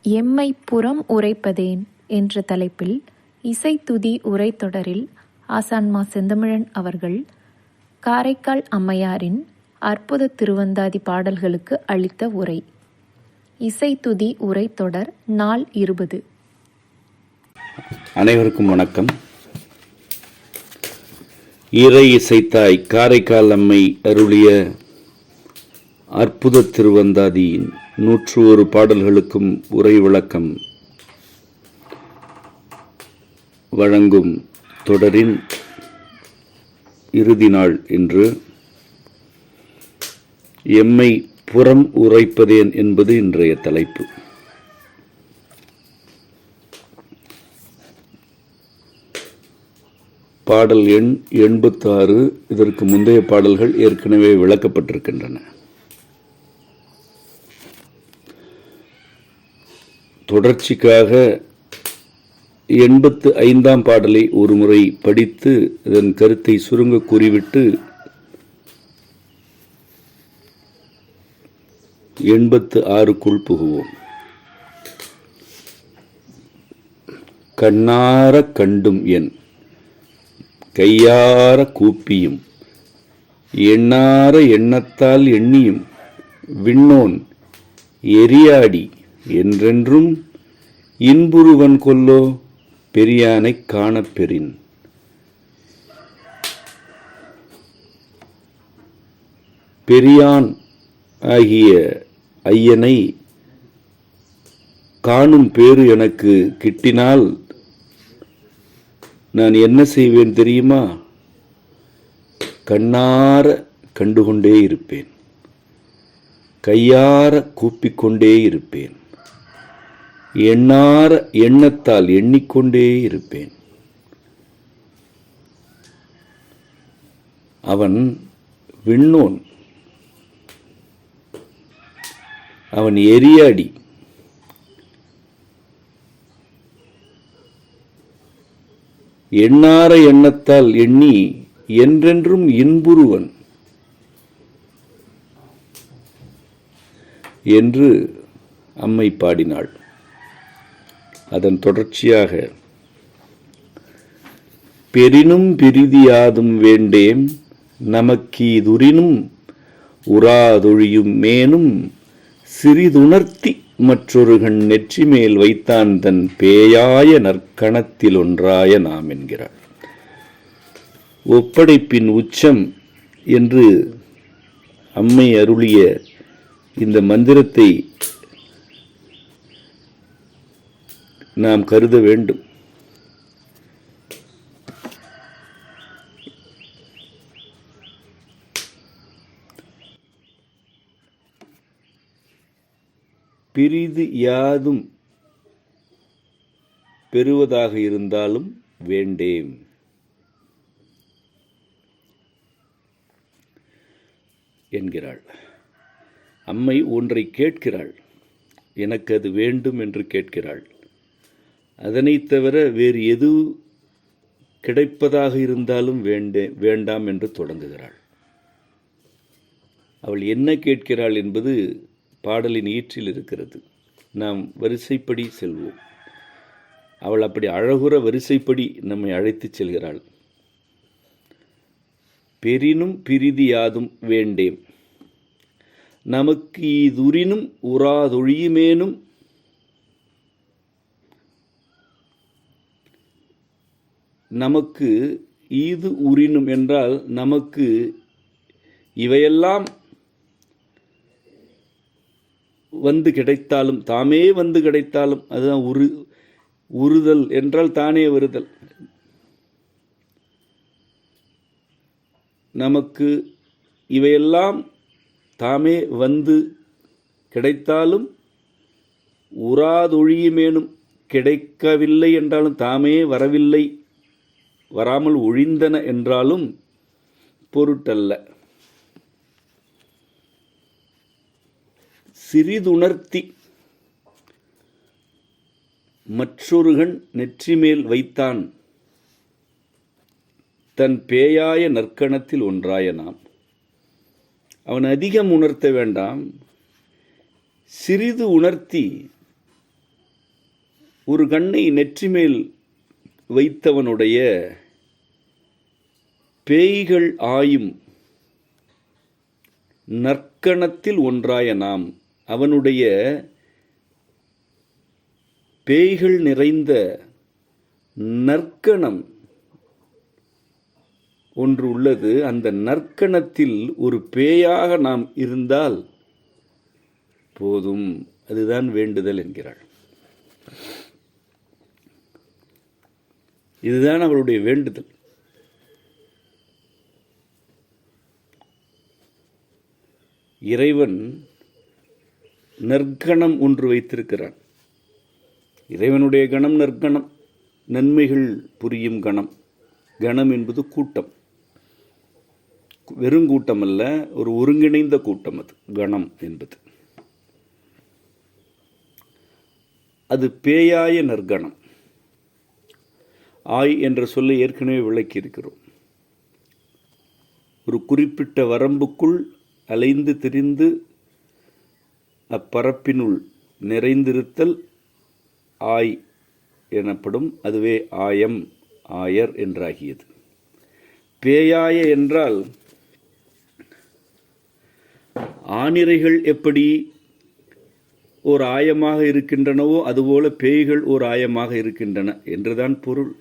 எம்மை புறம் உரைப்பதேன் என்ற தலைப்பில் இசைத்துதி உரைத்தொடரில் ஆசான்மா செந்தமிழன் அவர்கள் காரைக்கால் அம்மையாரின் அற்புத திருவந்தாதி பாடல்களுக்கு அளித்த உரை. இசைத்துதி உரைத்தொடர் நாள் 20. அனைவருக்கும் வணக்கம். இறை இசைத்தாய் காரைக்கால் அம்மை அருளிய அற்புத திருவந்தாதியின் 101 பாடல்களுக்கும் உரை விளக்கம் வழங்கும் தொடரின் இறுதி நாள் இன்று. எம்மை புறம் உரைப்பதேன் என்பது இன்றைய தலைப்பு. பாடல் எண் 86. இதற்கு முந்தைய பாடல்கள் ஏற்கனவே விளக்கப்பட்டிருக்கின்றன. தொடர்ச்சிக்காக 85ஆம் பாடலை ஒரு முறை படித்து இதன் கருத்தை சுருங்க கூறிவிட்டு 86க்குள் புகுவோம். கண்ணார கண்டும் என் கையார கூப்பியும் எண்ணார எண்ணத்தால் எண்ணியும் விண்ணோன் எரியாடி என்றென்றும் இன்புருவன் கொல்லோ பெரியானைக் காணப்பெறின். பெரியான் ஆகிய ஐயனை காணும் பேறு எனக்கு கிட்டினால் நான் என்ன செய்வேன் தெரியுமா? கண்ணார கண்டுகொண்டே இருப்பேன், கையார கூப்பிக்கொண்டே இருப்பேன், எண்ணார எண்ணத்தால் எண்ணிக்கொண்டே இருப்பேன். அவன் விண்ணோன், அவன் எரியாடி, எண்ணார எண்ணத்தால் எண்ணி என்றென்றும் இன்புருவன் என்று அம்மை பாடினாள். அதன் தொடர்ச்சியாக பெரினும் பிரிதியாதும் வேண்டேம் நமக்கீதுரினும் உராதொழியும் மேனும் சிறிதுணர்த்தி மற்றொருகண் நெற்றி மேல் வைத்தான் தன் பேயாய நற்கணத்தில் ஒன்றாய நாம் என்கிறார். ஒப்படைப்பின் உச்சம் என்று அம்மை அருளிய இந்த மந்திரத்தை நாம் கருத வேண்டும். பிரிது யாதும் பெறுவதாக இருந்தாலும் வேண்டேம். என்கிறாள் அம்மை. ஒன்றை கேட்கிறாள், எனக்கு அது வேண்டும் என்று கேட்கிறாள். அதனை தவிர வேறு எது கிடைப்பதாக இருந்தாலும் வேண்டாம் என்று தொடங்குகிறாள். அவள் என்ன கேட்கிறாள் என்பது பாடலின் ஈற்றில் இருக்கிறது. நாம் வரிசைப்படி செல்வோம். அவள் அப்படி அழகுற வரிசைப்படி நம்மை அழைத்து செல்கிறாள். பெரினும் பிரிதியாதும் வேண்டேம் நமக்கு இதுரினும் உராதொழியுமேனும். நமக்கு ஈது உரினும் என்றால் நமக்கு இவையெல்லாம் வந்து கிடைத்தாலும், தாமே வந்து கிடைத்தாலும், அதுதான் உறுதல் என்றால் தானே வருதல். நமக்கு இவையெல்லாம் தாமே வந்து கிடைத்தாலும் உராதொழியுமேனும், கிடைக்கவில்லை என்றாலும், தாமே வரவில்லை, வராமல் ஒழிந்தன என்றாலும் பொருட்டல்ல. சிறிதுணர்த்தி மற்றொருகண் நெற்றிமேல் வைத்தான் தன் பேயாய நற்கணத்தில் ஒன்றாய நாம். அவன் அதிகம் உணர்த்த வேண்டாம், சிறிது உணர்த்தி ஒரு கண்ணை நெற்றி மேல் வைத்தவனுடைய பேய்கள் ஆயும் நற்கணத்தில் ஒன்றாய நாம், அவனுடைய பேய்கள் நிறைந்த நற்கணம் ஒன்று உள்ளது. அந்த நற்கணத்தில் ஒரு பேயாக நாம் இருந்தால் போதும், அதுதான் வேண்டுதல் என்கிறாள். இதுதான் அவளுடைய வேண்டுதல். இறைவன் நற்கணம் ஒன்று வைத்திருக்கிறான். இறைவனுடைய கணம் நற்கணம், நன்மைகள் புரியும் கணம். கணம் என்பது கூட்டம், வெறும் கூட்டம் அல்ல, ஒரு ஒருங்கிணைந்த கூட்டம். அது கணம் என்பது. அது பேயாய நற்கணம். ஆய் என்ற சொல்லை ஏற்கனவே விளக்கி இருக்கிறோம். ஒரு குறிப்பிட்ட வரம்புக்குள் அலைந்து திரிந்து அப்பரப்பினுள் நிறைந்திருத்தல் ஆய் எனப்படும். அதுவே ஆயம், ஆயர் என்றாகியது. பேயாய என்றால் ஆணிரைகள் எப்படி ஓர் ஆயமாக இருக்கின்றனவோ அதுபோல பேய்கள் ஓர் ஆயமாக இருக்கின்றன என்றுதான் பொருள்.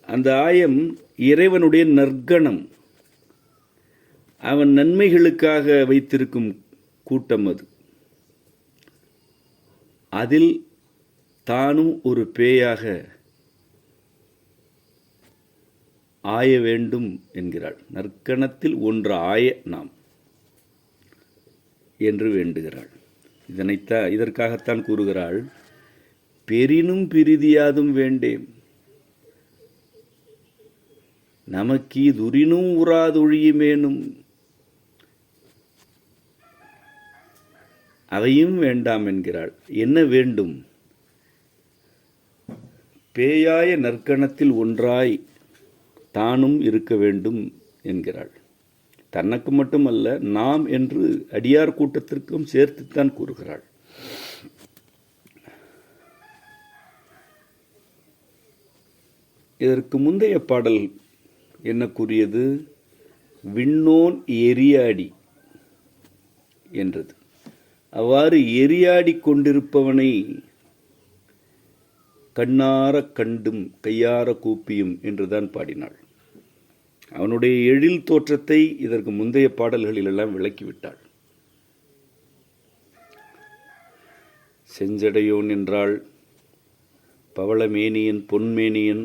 அந்த ஆயம் இறைவனுடைய நற்கணம், அவன் நன்மைகளுக்காக வைத்திருக்கும் கூட்டம் அது. அதில் தானும் ஒரு பேயாக ஆய வேண்டும் என்கிறாள். நற்கணத்தில் ஒன்று ஆய நாம் என்று வேண்டுகிறாள். இதற்காகத்தான் கூறுகிறாள், பெரினும் பிரிதியாதும் வேண்டேன் நமக்கீ துரினும் உறாதொழியுமேனும். அவையும் வேண்டாம் என்கிறாள். என்ன வேண்டும்? பேயாய நற்கணத்தில் ஒன்றாய் தானும் இருக்க வேண்டும் என்கிறாள். தனக்கு மட்டுமல்ல, நாம் என்று அடியார் கூட்டத்திற்கும் சேர்த்துத்தான் கூறுகிறாள். இதற்கு முந்தைய பாடல் என்ன கூறியது? விண்ணோன் எரியாடி என்றது. அவ்வாறு எரியாடி கொண்டிருப்பவனை கண்ணார கண்டும் கையார கூப்பியும் என்றுதான் பாடினாள். அவனுடைய எழில் தோற்றத்தை இதற்கு முந்தைய பாடல்களிலெல்லாம் விளக்கிவிட்டாள். செஞ்சடையோன் என்றாள், பவளமேனியன், பொன்மேனியன்,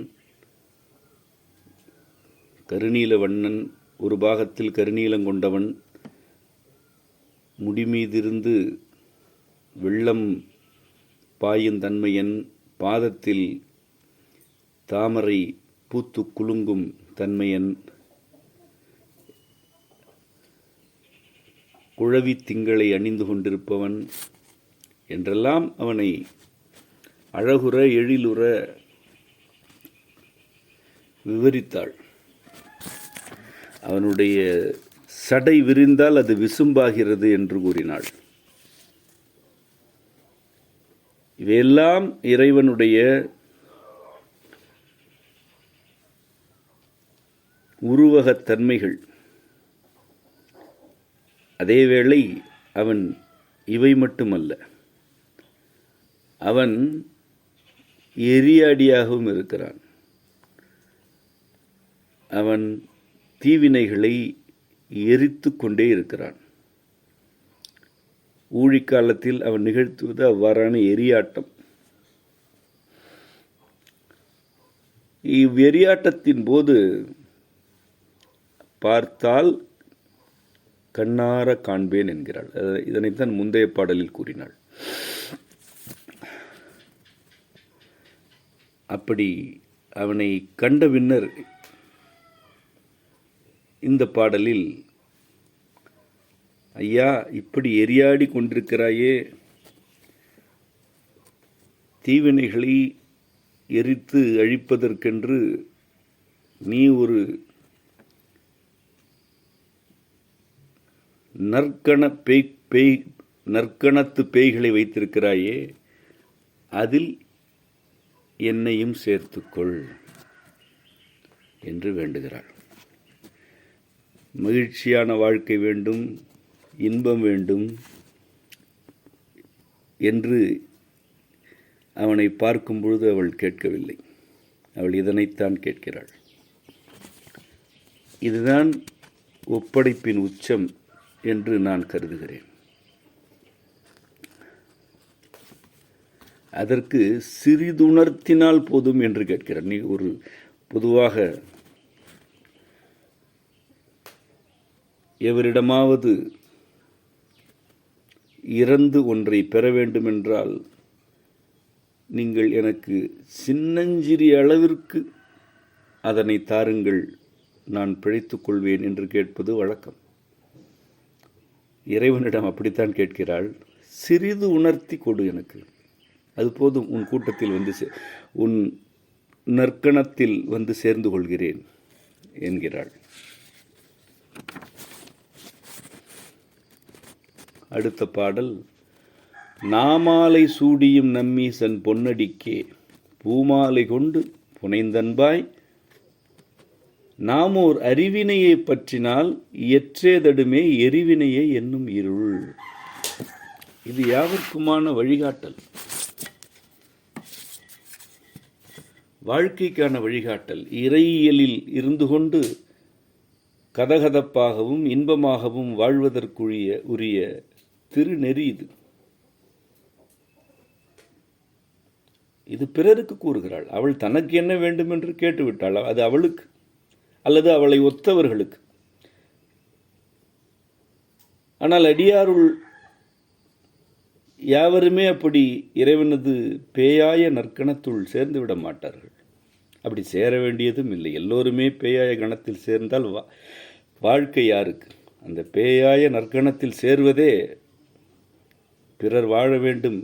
கருநீல வண்ணன், ஒரு பாகத்தில் கருநீலங்கொண்டவன், முடிமீதிருந்து வெள்ளம் பாயுந்தன்மையன், பாதத்தில் தாமரை பூத்து குலுங்கும் தன்மையன், குழவி திங்களை அணிந்து கொண்டிருப்பவன் என்றெல்லாம் அவனை அழகுற எழிலுற விவரித்தாள். அவனுடைய சடை விரிந்தால் அது விசும்பாகிறது என்று கூறினாள். இவையெல்லாம் இறைவனுடைய உருவகத் தன்மைகள். அதேவேளை அவன் இவை மட்டுமல்ல, அவன் எரியாடியாகவும் இருக்கிறான். அவன் தீவினைகளை எரித்து கொண்டே இருக்கிறான். ஊழிக்காலத்தில் அவன் நிகழ்த்துவது அவ்வாறான எரியாட்டம். இவ்வெறியாட்டத்தின் போது பார்த்தால் கண்ணார காண்பேன் என்கிறாள். இதனைத்தான் முந்தைய பாடலில் கூறினாள். அப்படி அவனை கண்ட பின்னர் இந்த பாடலில், ஐயா, இப்படி எரியாடி கொண்டிருக்கிறாயே, தீவினைகளை எரித்து அழிப்பதற்கென்று நீ ஒரு நற்கண நற்கணத்து பேய்களை வைத்திருக்கிறாயே, அதில் என்னையும் சேர்த்துக்கொள் என்று வேண்டுகிறாள். மகிழ்ச்சியான வாழ்க்கை வேண்டும், இன்பம் வேண்டும் என்று அவனை பார்க்கும் பொழுது அவள் கேட்கவில்லை. அவள் இதனைத்தான் கேட்கிறாள். இதுதான் ஒப்படைப்பின் உச்சம் என்று நான் கருதுகிறேன். அதற்கு சிறிதுணர்த்தினால் போதும் என்று கேட்கிறார். நீ ஒரு பொதுவாக எவரிடமாவது இறந்து ஒன்றை பெற வேண்டுமென்றால் நீங்கள் எனக்கு சின்னஞ்சிறிய அளவிற்கு அதனை தாருங்கள், நான் பிழைத்துக் கொள்வேன் என்று கேட்பது வழக்கம். இறைவனிடம் அப்படித்தான் கேட்கிறாள். சிறிது உணர்த்தி கொடு எனக்கு, அது போதும், உன் கூட்டத்தில் வந்து உன் நற்கணத்தில் வந்து சேர்ந்து கொள்கிறேன் என்கிறாள். அடுத்த பாடல், நாமாலை சூடியும் நம்மீசன் பொன்னடிக்கே பூமாலை கொண்டு புனைந்தன்பாய் நாமோர் அறிவினையை பற்றினால் இயற்றேதடுமே எரிவினையை என்னும் இருள். இது யாவர்க்குமான வழிகாட்டல், வாழ்க்கைக்கான வழிகாட்டல். இறையியலில் இருந்து கொண்டு கதகதப்பாகவும் இன்பமாகவும் வாழ்வதற்குரிய திருநெறி இது. இது பிறருக்கு கூறுகிறாள். அவள் தனக்கு என்ன வேண்டும் என்று கேட்டுவிட்டாள். அது அவளுக்கு அல்லது அவளை ஒத்தவர்களுக்கு. ஆனால் அடியாருள் யாவருமே அப்படி இறைவனது பேயாய நற்கணத்துள் சேர்ந்து விட மாட்டார்கள். அப்படி சேர வேண்டியதும் இல்லை. எல்லோருமே பேயாய கணத்தில் சேர்ந்தால் வாழ்க்கை யாருக்கு? அந்த பேயாய நற்கணத்தில் சேர்வதே பிறர் வாழ வேண்டும்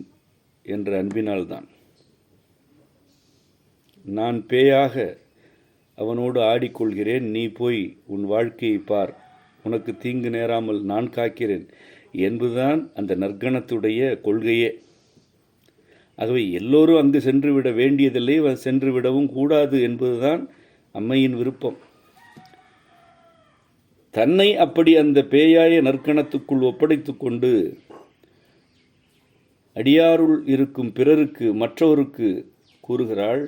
என்ற அன்பினால்தான். நான் பேயாக அவனோடு ஆடிக்கொள்கிறேன், நீ போய் உன் வாழ்க்கையை பார், உனக்கு தீங்கு நேராமல் நான் காக்கிறேன் என்பதுதான் அந்த நற்கணத்துடைய கொள்கையே. ஆகவே எல்லோரும் அங்கு சென்று விட வேண்டியதில்லை, சென்று விடவும் கூடாது என்பதுதான் அம்மையின் விருப்பம். தன்னை அப்படி அந்த பேயாய நற்கணத்துக்குள் ஒப்படைத்து கொண்டு அடியாருள் இருக்கும் பிறருக்கு, மற்றவருக்கு கூறுகிறாள்,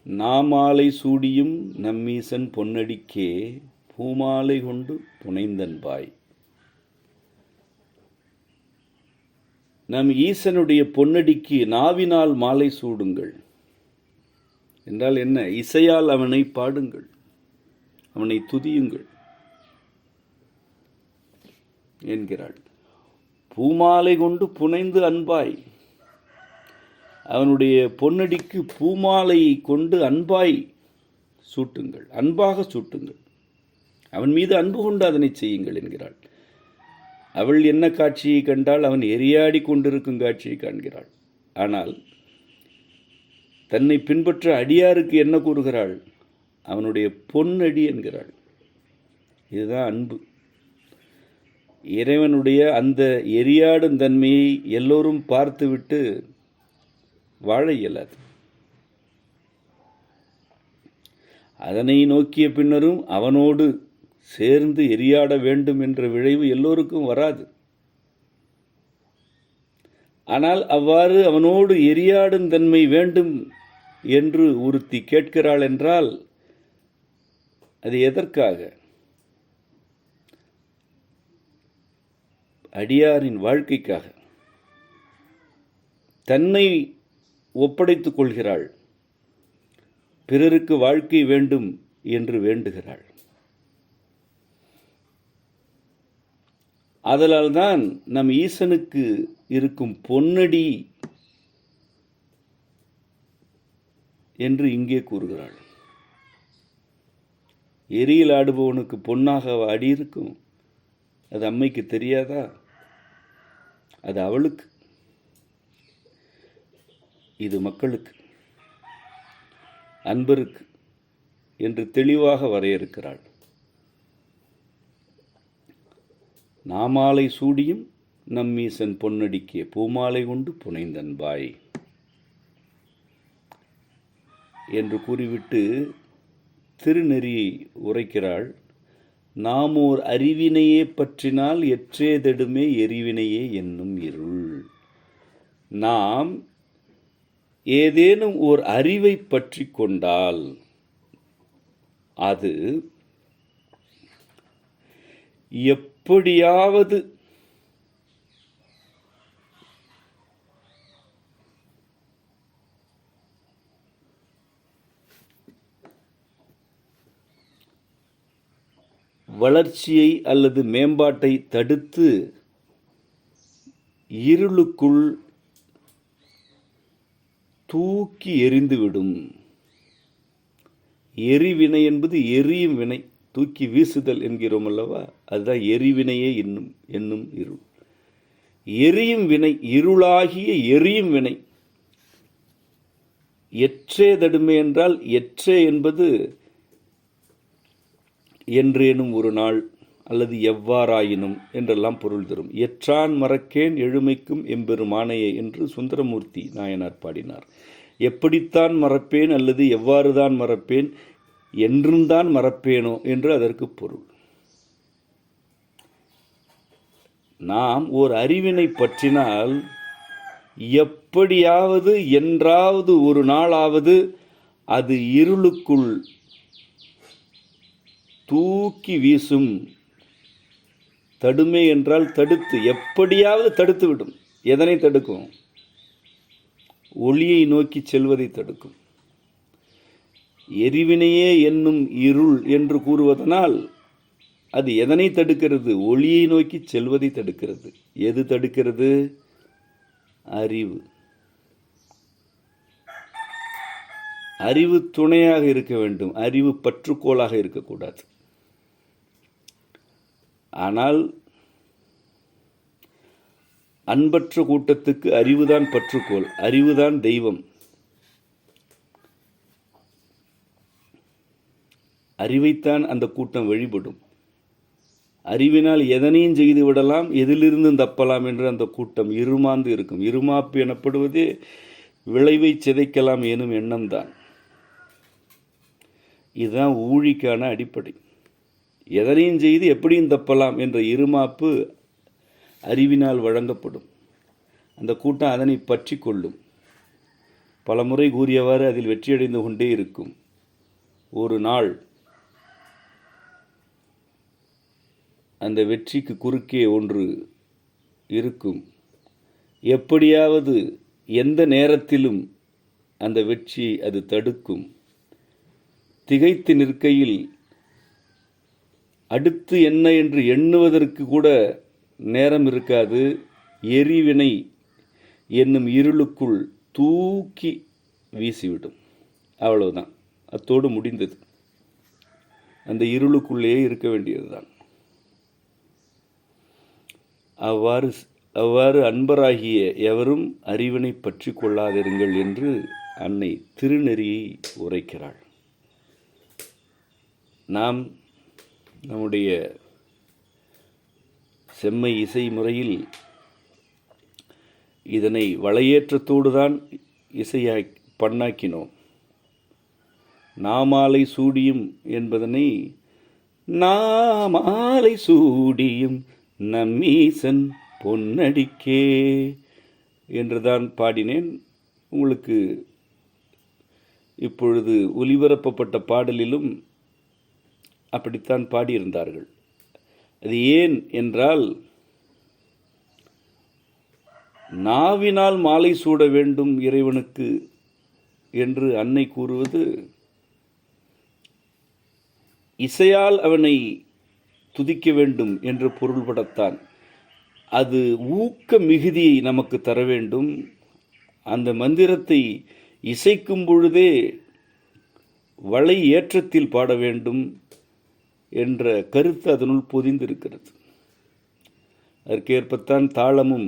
நாமாலை சூடியும் நம்மீசன் பொன்னடிக்கே பூமாலை கொண்டு புனைந்தன்பாய். நம் ஈசனுடைய பொன்னடிக்கு நாவினால் மாலை சூடுங்கள் என்றால் என்ன? இசையால் அவனை பாடுங்கள், அவனை துதியுங்கள் என்கிறாள். பூமாலை கொண்டு புனைந்து அன்பாய், அவனுடைய பொன்னடிக்கு பூமாலையை கொண்டு அன்பாய் சூட்டுங்கள், அன்பாக சூட்டுங்கள், அவன் மீது அன்பு கொண்டு அதனை செய்யுங்கள் என்கிறாள். அவள் என்ன காட்சியை கண்டால்? அவன் எரியாடி கொண்டிருக்கும் காட்சியை காண்கிறாள். ஆனால் தன்னை பின்பற்ற அடியாருக்கு என்ன கூறுகிறாள்? அவனுடைய பொன்னடி என்கிறாள். இதுதான் அன்பு. இறைவனுடைய அந்த எரியாடும் தன்மையை எல்லோரும் பார்த்துவிட்டு வாழ இயலாது. அதனை நோக்கிய பின்னரும் அவனோடு சேர்ந்து எரியாட வேண்டும் என்ற விளைவு எல்லோருக்கும் வராது. ஆனால் அவ்வாறு அவனோடு எரியாடும் தன்மை வேண்டும் என்று ஒருத்தி கேட்கிறாள் என்றால் அது எதற்காக? அடியாரின் வாழ்க்கைக்காக. தன்னை ஒப்படைத்துக் கொள்கிறாள், பிறருக்கு வாழ்க்கை வேண்டும் என்று வேண்டுகிறாள். அதனால்தான் நம் ஈசனுக்கு இருக்கும் பொன்னடி என்று இங்கே கூறுகிறாள். எரியில் ஆடுபவனுக்கு பொன்னாக அடி இருக்கும். அது அம்மைக்கு தெரியாதா? அது அவளுக்கு, இது மக்களுக்கு, அன்பருக்கு என்று தெளிவாக வரையறுக்கிறாள். நாமாலை சூடியும் நம்மீசன் பொன்னடிக்கே பூமாலை கொண்டு புனைந்தன்பாய் என்று கூறிவிட்டு திருநெறியை உரைக்கிறாள். நாமோர் அறிவினையே பற்றினால் எற்றேதெடுமே எரிவினையே என்னும் இருள். நாம் ஏதேனும் ஓர் அறிவை பற்றி கொண்டால் அது எப்படியாவது வளர்ச்சியை அல்லது மேம்பாட்டை தடுத்து இருளுக்குள் தூக்கி எறிந்துவிடும். எரிவினை என்பது எரியும் வினை, தூக்கி வீசுதல் என்கிறோம் அல்லவா, அதுதான் எரிவினையே என்னும் இருள். எரியும் வினை, இருளாகிய எரியும் வினை. எற்றே தடுமை என்றால் எற்றே என்பது என்றேனும் ஒரு நாள் அல்லது எவ்வாறாயினும் என்றெல்லாம் பொருள் தரும். எற்றான் மறக்கேன் எழுமைக்கும் எம்பெருமானையே என்று சுந்தரமூர்த்தி நாயனார் பாடினார். எப்படித்தான் மறப்பேன் அல்லது எவ்வாறுதான் மறப்பேன், என்றும் தான் மறப்பேனோ என்று அதற்கு பொருள். நாம் ஓர் அறிவினை பற்றினால் எப்படியாவது என்றாவது ஒரு நாளாவது அது இருளுக்குள் தூக்கி வீசும். தடுமை என்றால் தடுத்து, எப்படியாவது தடுத்து விடும். எதனை தடுக்கும்? ஒளியை நோக்கி செல்வதை தடுக்கும். எரிவினையே என்னும் இருள் என்று கூறுவதனால் அது எதனை தடுக்கிறது? ஒளியை நோக்கி செல்வதை தடுக்கிறது. எது தடுக்கிறது? அறிவு. அறிவு துணையாக இருக்க வேண்டும், அறிவு பற்றுக்கோளாக இருக்கக்கூடாது. ஆனால் அன்பற்ற கூட்டத்துக்கு அறிவுதான் பற்றுக்கோள், அறிவுதான் தெய்வம். அறிவைத்தான் அந்த கூட்டம் வழிபடும். அறிவினால் எதனையும் செய்து விடலாம், எதிலிருந்தும் தப்பலாம் என்று அந்த கூட்டம் இருமாந்து இருக்கும். இருமாப்பு எனப்படுவதே விளைவை சிதைக்கலாம் எனும் எண்ணம்தான். இதுதான் ஊழிக்கான அடிப்படை. எதனையும் செய்து எப்படியும் தப்பலாம் என்ற இருமாப்பு அறிவினால் வழங்கப்படும். அந்த கூட்டம் அதனை பற்றி கொள்ளும். பல முறை கூறியவாறு அதில் வெற்றியடைந்து கொண்டே இருக்கும். ஒரு நாள் அந்த வெற்றிக்கு குறுக்கே ஒன்று இருக்கும். எப்படியாவது எந்த நேரத்திலும் அந்த வெற்றியை அது தடுக்கும். திகைத்து நிற்கையில் அடுத்து என்ன என்று எண்ணுவதற்கு கூட நேரம் இருக்காது. எரிவினை என்னும் இருளுக்குள் தூக்கி வீசிவிடும். அவ்வளவுதான், அத்தோடு முடிந்தது. அந்த இருளுக்குள்ளேயே இருக்க வேண்டியதுதான். அவ்வாறு அன்பராகிய எவரும் அறிவினை பற்றி கொள்ளாதிருங்கள் என்று அன்னை திருநெறியை உரைக்கிறாள். நாம் நம்முடைய செம்மை இசை முறையில் இதனை வளையேற்றத்தோடு தான் பண்ணாக்கினோம். நாமாலை சூடியும் என்பதனை நாமாலை சூடியும் நம்மீசன் பொன்னடிக்கே என்றுதான் பாடினேன். உங்களுக்கு இப்பொழுது ஒலிபரப்பப்பட்ட பாடலிலும் அப்படித்தான் பாடியிருந்தார்கள். அது ஏன் என்றால், நாவினால் மாலை சூட வேண்டும் இறைவனுக்கு என்று அன்னை கூறுவது இசையால் அவனை துதிக்க வேண்டும் என்ற பொருள்படத்தான். அது ஊக்க மிகுதியை நமக்கு தர வேண்டும். அந்த மந்திரத்தை இசைக்கும் பொழுதே வளை ஏற்றத்தில் பாட வேண்டும் என்ற கருத்து அதனுள் பொதிந்திருக்கிறது. அதற்கேற்பத்தான் தாளமும்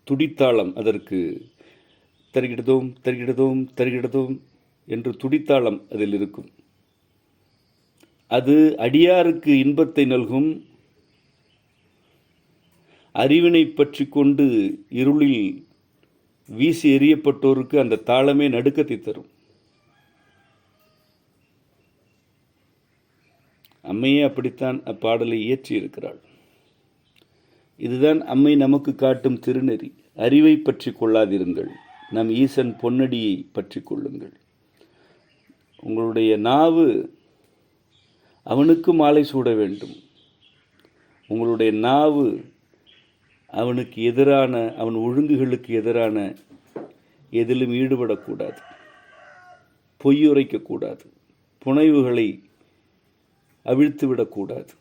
துடித்தாளம் அதற்கு தருகிடதோம் தருகிடதோம் தருகிடதோம் என்று துடித்தாளம் அதில் இருக்கும். அது அடியாருக்கு இன்பத்தை நல்கும். அறிவினை பற்றி கொண்டு இருளில் வீசி எறியப்பட்டோருக்கு அந்த தாளமே நடுக்கத்தை தரும். அம்மையே அப்படித்தான் அப்பாடலை இயற்றியிருக்கிறாள். இதுதான் அம்மை நமக்கு காட்டும் திருநெறி. அறிவை பற்றி கொள்ளாதிருங்கள், நம் ஈசன் பொன்னடியை பற்றி கொள்ளுங்கள். உங்களுடைய நாவு அவனுக்கு மாலை சூட வேண்டும். உங்களுடைய நாவு அவனுக்கு எதிரான, அவன் ஒழுங்குகளுக்கு எதிரான எதிலும் ஈடுபடக்கூடாது, பொய்யுரைக்கக்கூடாது, புனைவுகளை அவிழ்த்துவிடக்கூடாது.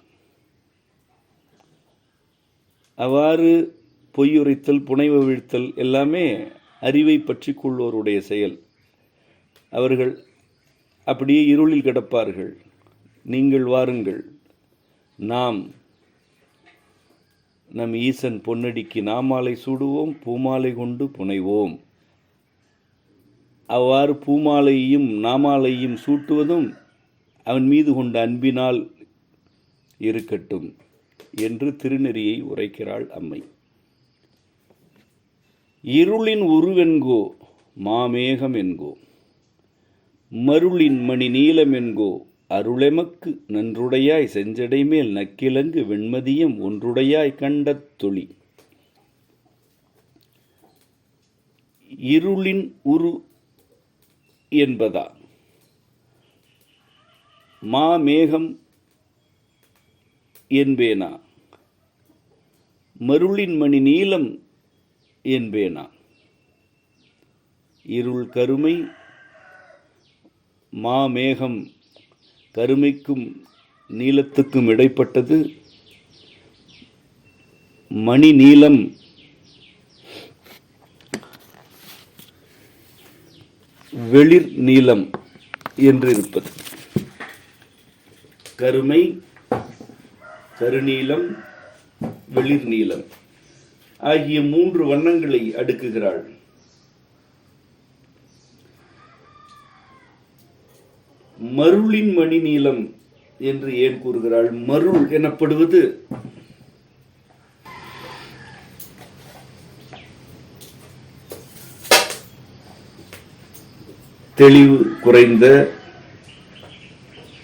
அவ்வாறு பொய்யுரைத்தல், புனைவு அவிழ்த்தல் எல்லாமே அறிவை பற்றி கொள்வோருடைய செயல். அவர்கள் அப்படியே இருளில் கிடப்பார்கள். நீங்கள் வாருங்கள், நாம் நம் ஈசன் பொன்னடிக்கு நாமாலை சூடுவோம், பூமாலை கொண்டு புனைவோம். அவ்வாறு பூமாலையையும் நாமாலையும் சூட்டுவதும் அவன் மீது கொண்ட அன்பினால் இருக்கட்டும் என்று திருநெறியை உரைக்கிறாள் அம்மை. இருளின் உருவென்கோ மாமேகம் என்கோ, மருளின் மணி நீலம் என்கோ, அருளெமக்கு நன்றுடையாய் செஞ்சடை மேல் நக்கிலங்கு வெண்மதியம் ஒன்றுடையாய் கண்ட தொழி. இருளின் உரு என்பதா, மாமேகம் என்பேனா, மருளின் மணி நீலம் என்பேனா? இருள் கருமை, மாமேகம் கருமைக்கும் நீலத்துக்கும் இடைப்பட்டது, மணி நீலம் வெளிர் நீலம் என்று இருப்பது. கருமை, கருநீலம், வெளிர் நீலம் ஆகிய 3 வண்ணங்களை அடுக்குகிறாள். மருளின் மணி நீலம் என்று ஏன் கூறுகிறாள்? மருள் எனப்படுவது தெளிவு குறைந்த,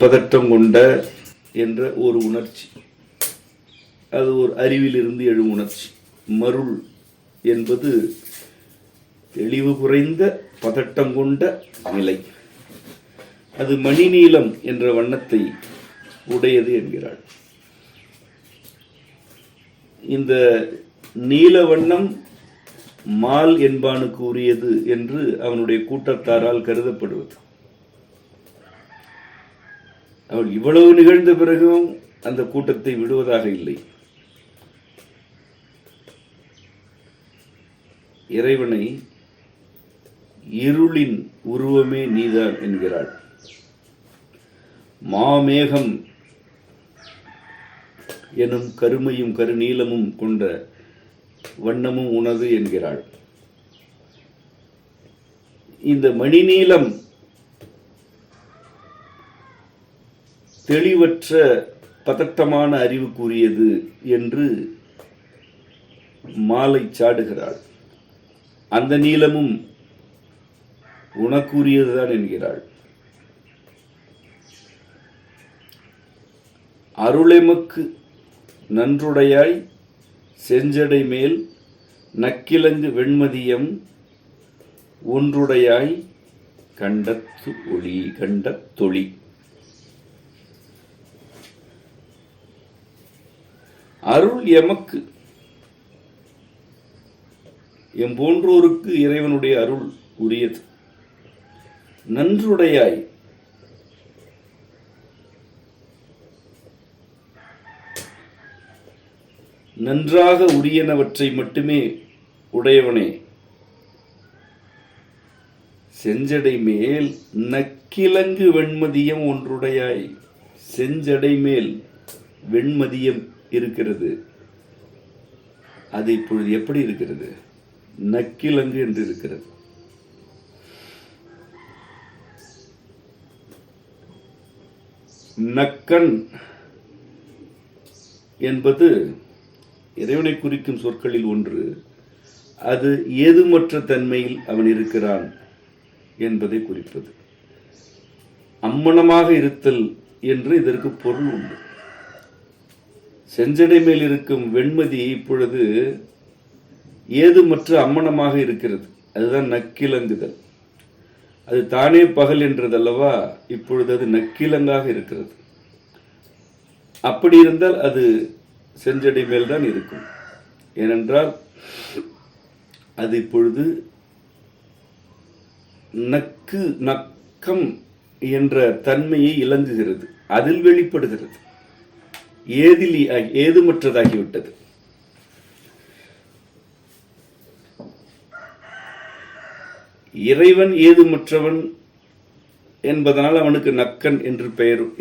பதட்டம் கொண்ட என்ற ஒரு உணர்ச்சி. அது ஒரு அறிவிலிருந்து எழும் உணர்ச்சி. மருள் என்பது தெளிவு குறைந்த, பதட்டம் கொண்ட நிலை. அது மணி நீலம் என்ற வண்ணத்தை உடையது என்கிறாள். இந்த நீல வண்ணம் மால் என்பானுக்கு உரியது என்று அவனுடைய கூட்டத்தாரால் கருதப்படுவது. அவள் இவ்வளவு நிகழ்ந்த பிறகும் அந்த கூட்டத்தை விடுவதாக இல்லை. இறைவனை இருளின் உருவமே நீதான் என்கிறாள். மாமேகம் எனும் கருமையும் கருநீலமும் கொண்ட வண்ணமும் உனது என்கிறாள். இந்த மணிநீலம் தெளிவற்ற பதட்டமான அறிவுக்குரியது என்று மாலை சாடுகிறாள். அந்த நீலமும் உனக்குரியதுதான் என்கிறாள். அருளெமக்கு நன்றுடையாய் செஞ்சடை மேல் நக்கிலங்கு வெண்மதியம் ஒன்றுடையாய் கண்டத்து ஒளி கண்ட தொழி. அருள் எமக்கு, எம்போன்றோருக்கு இறைவனுடைய அருள் உரியது. நன்றுடையாய், நன்றாக உரியனவற்றை மட்டுமே உடையவனே. செஞ்சடை மேல் நக்கிலங்கு வெண்மதியம் ஒன்றுடையாய். செஞ்சடை மேல் வெண்மதியம் இருக்கிறது. அது இப்பொழுது எப்படி இருக்கிறது? நக்கிலங்கு என்று இருக்கிறது. நக்கன் என்பது இறைவனை குறிக்கும் சொற்களில் ஒன்று, அது ஏதுமற்ற தன்மையில் அவன் இருக்கிறான் என்பதை குறிப்பது. அம்மனமாக இருத்தல் என்று இதற்கு பொருள் உண்டு. செஞ்சடை மேல் இருக்கும் வெண்மதி இப்பொழுது ஏதுமற்ற அம்மனமாக இருக்கிறது. அதுதான் நக்கிலங்குதல். அது தானே பகல் என்றதல்லவா, இப்பொழுது அது நக்கிலங்காக இருக்கிறது. அப்படி இருந்தால் அது செஞ்சடை மேல்தான் இருக்கும். ஏனென்றால் அது இப்பொழுது நக்கம் என்ற தன்மையை இலங்குகிறது, அதில் வெளிப்படுகிறது, ஏதுமற்றதாகிவிட்டது. இறைவன் ஏதுமற்றவன் என்பதனால் அவனுக்கு நக்கன்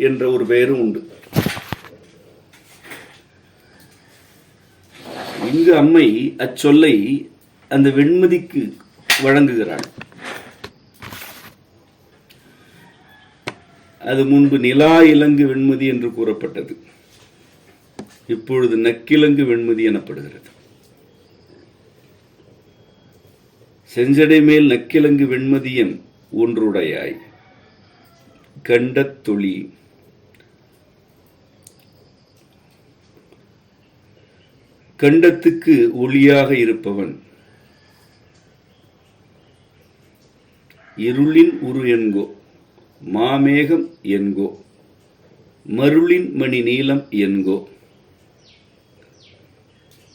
என்ற ஒரு பெயரும் உண்டு. இங்கு அம்மை அச்சொல்லை அந்த வெண்மதிக்கு வழங்குகிறாள். அது முன்பு நிலா இலங்கு வெண்மதி என்று கூறப்பட்டது, இப்பொழுது நக்கிலங்கு வெண்மதி எனப்படுகிறது. செஞ்சடை மேல் நக்கிலங்கு வெண்மதியம் ஒன்றுடையாய் கண்டத்தொளி கண்டத்துக்கு ஒளியாக இருப்பவன், இருளின் உரு என்கோ, மாமேகம் என்கோ, மருளின் மணி நீலம் என்கோ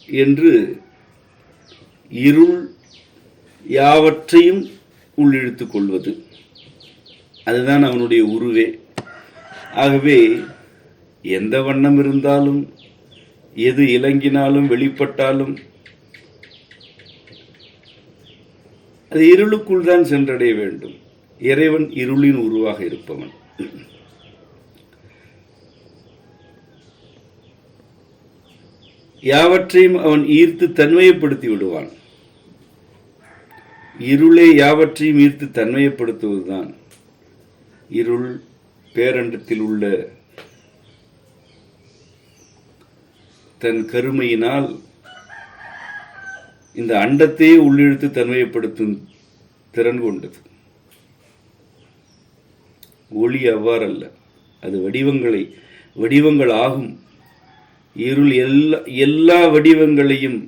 என்று இருள் யாவற்றையும் உள்ளிழுத்துக் கொள்வது, அதுதான் அவனுடைய உருவே. ஆகவே எந்த வண்ணம் இருந்தாலும், எது இலங்கினாலும் வெளிப்பட்டாலும் அது இருளுக்குள் தான் சென்றடைய வேண்டும். இறைவன் இருளின் உருவாக இருப்பவன். யாவற்றையும் அவன் ஈர்த்து தன்மையப்படுத்தி விடுவான். இருளே யாவற்றையும் ஈர்த்து தன்மையப்படுத்துவதுதான். இருள் பேரண்டத்தில் உள்ள தன் கருமையினால் இந்த அண்டத்தையே உள்ளிழுத்து தன்மையப்படுத்தும் திறன் கொண்டது. ஒளி அவ்வாறல்ல, அது வடிவங்கள் ஆகும். இருள் எல்லா வடிவங்களையும்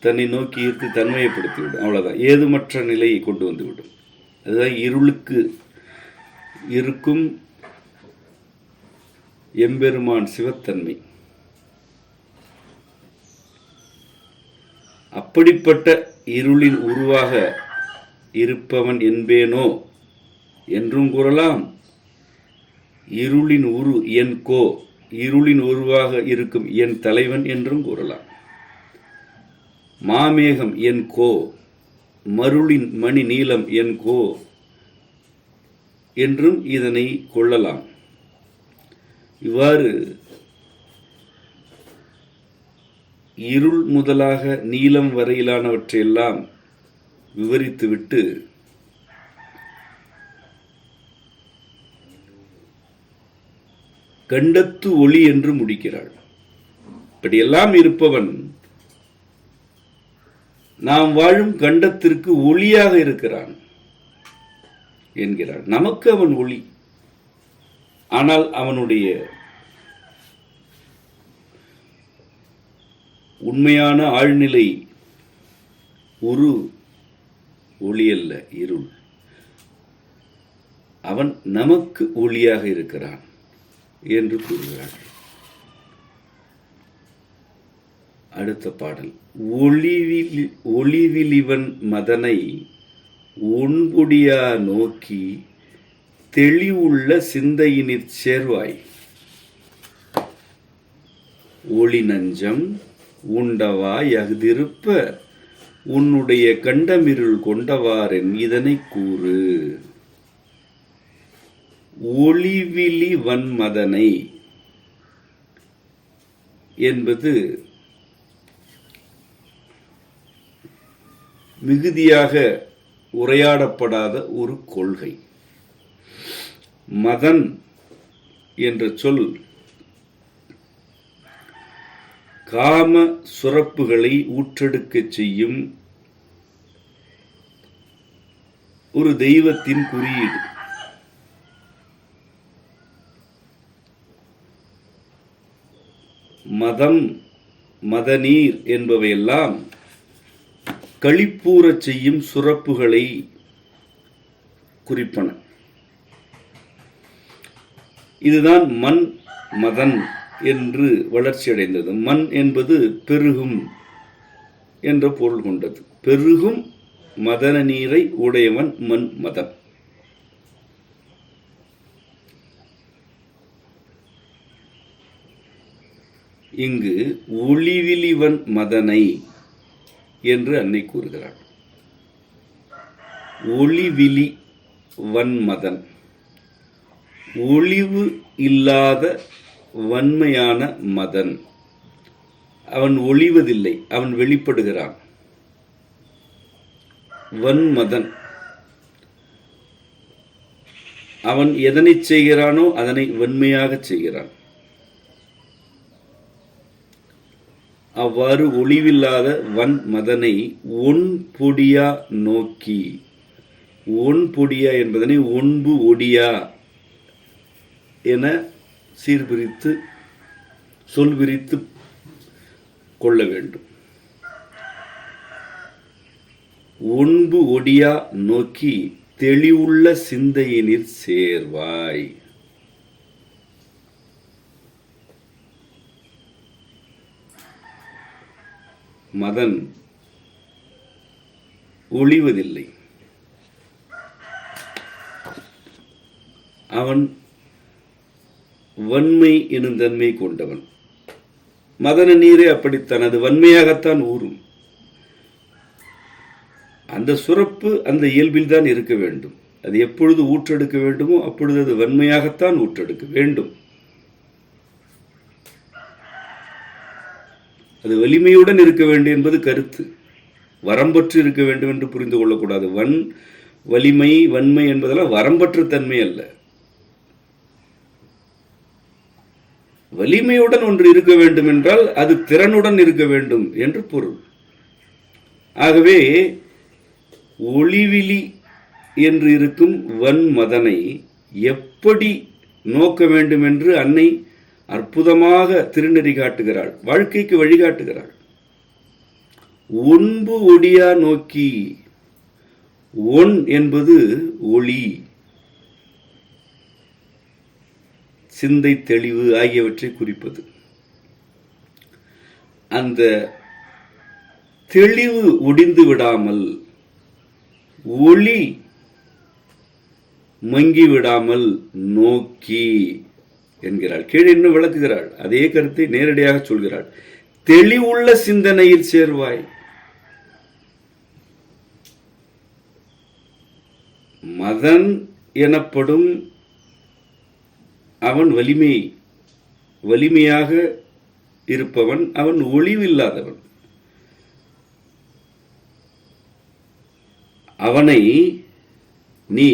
தன்னை நோக்கி ஈர்த்து தன்மையப்படுத்திவிடும். அவ்வளவுதான், ஏதுமற்ற நிலையை கொண்டு வந்துவிடும். அதுதான் இருளுக்கு இருக்கும் எம்பெருமான் சிவத்தன்மை. அப்படிப்பட்ட இருளின் உருவாக இருப்பவன் என்பேனோ என்றும் கூறலாம். இருளின் உரு என் கோ, இருளின் உருவாக இருக்கும் என் தலைவன் என்றும் கூறலாம். மாமேகம் என் கோ, மருளின் மணி நீலம் என் கோ என்றும் இதனை கொள்ளலாம். இவ்வாறு இருள் முதலாக நீலம் வரையிலானவற்றையெல்லாம் விவரித்துவிட்டு கண்டத்து ஒளி என்று முடிக்கிறாள். இப்படியெல்லாம் இருப்பவன் நாம் வாழும் கண்டத்திற்கு ஒளியாக இருக்கிறான் என்கிறார். நமக்கு அவன் ஒளி, ஆனால் அவனுடைய உண்மையான ஆழ்நிலை ஒரு ஒளி அல்ல, இருள். அவன் நமக்கு ஒளியாக இருக்கிறான் என்று கூறுகிறார். அடுத்த பாடல், ஒளிவிலிவன் மதனை ஒன்பொடியா நோக்கி தெளிவுள்ள சிந்தையினிற் சேர்வாய். ஒளி நஞ்சம் உண்டவாய் அஃதிருப்ப உன்னுடைய கண்டமிருள் கொண்டவாறென் இதனை கூறு. ஒளிவிலி வன்மதனை என்பது மிகுதியாக உரையாடப்படாத ஒரு கொள்கை. மதன் என்ற சொல் காம சுரப்புகளை ஊற்றெடுக்கச் செய்யும் ஒரு தெய்வத்தின் குறியீடு. மதம், மதநீர் என்பவையெல்லாம் களிப்பூறச் செய்யும் சுரப்புகளை குறிப்பன. இதுதான் மண் மதன் என்று வளர்ச்சியடைந்தது. மண் என்பது பெருகும் என்ற பொருள் கொண்டது. பெருகும் மதன நீரை உடையவன் மண் மதன். இங்கு ஒளிவிலிவன் மதனை என்று அன்னை கூறுகிறாள். ஒளிவிலி வன்மதன், ஒளிவு இல்லாத வன்மையான மதன். அவன் ஒளிவதில்லை, அவன் வெளிப்படுகிறான். வன்மதன், அவன் எதனை செய்கிறானோ அதனை வன்மையாக செய்கிறான். அவ்வாறு ஒளிவில்லாத வன்மதனை ஒன் பொடியா நோக்கி, ஒன் பொடியா என்பதனை ஒன்பு ஒடியா என சீர்பிரித்து சொல் விரித்து கொள்ள வேண்டும். ஒன்பு ஒடியா நோக்கி தெளிவுள்ள சிந்தையினில் சேர்வாய். மதன் ஒளிவதில்லை, அவன் வன்மை எனும் தன்மை கொண்டவன். மதன நீரே அப்படித்தான், அது வன்மையாகத்தான் ஊறும். அந்த சுரப்பு அந்த இயல்பில் தான் இருக்க வேண்டும். அது எப்பொழுது ஊற்றெடுக்க வேண்டுமோ அப்பொழுது அது வன்மையாகத்தான் ஊற்றெடுக்க வேண்டும். அது வலிமையுடன் இருக்க வேண்டும் என்பது கருத்து. வரம்பற்று இருக்க வேண்டும் என்று புரிந்து கொள்ளக்கூடாது. வலிமை வன்மை என்பதெல்லாம் வரம்பற்ற தன்மை அல்ல. வலிமையுடன் ஒன்று இருக்க வேண்டும் என்றால் அது திறனுடன் இருக்க வேண்டும் என்று பொருள். ஆகவே ஒளிவிலி என்று இருக்கும் வன்மதனை எப்படி நோக்க வேண்டும் என்று அன்னை அற்புதமாக திருநெறி காட்டுகிறாள், வாழ்க்கைக்கு வழிகாட்டுகிறாள். ஒன்பு ஒடியா நோக்கி, ஒன் என்பது ஒளி, சிந்தை தெளிவு ஆகியவற்றை குறிப்பது. அந்த தெளிவு ஒடிந்து விடாமல், ஒளி மங்கி விடாமல் நோக்கி என்கிறாள். கீழே இன்னும் விளக்குகிறாள். அதே கருத்தை நேரடியாக சொல்கிறாள். தெளிவுள்ள சிந்தனையில் சேர்வாய். மதன் எனப்படும் அவன் வலிமையாக இருப்பவன், அவன் ஒளிவில்லாதவன். அவனை நீ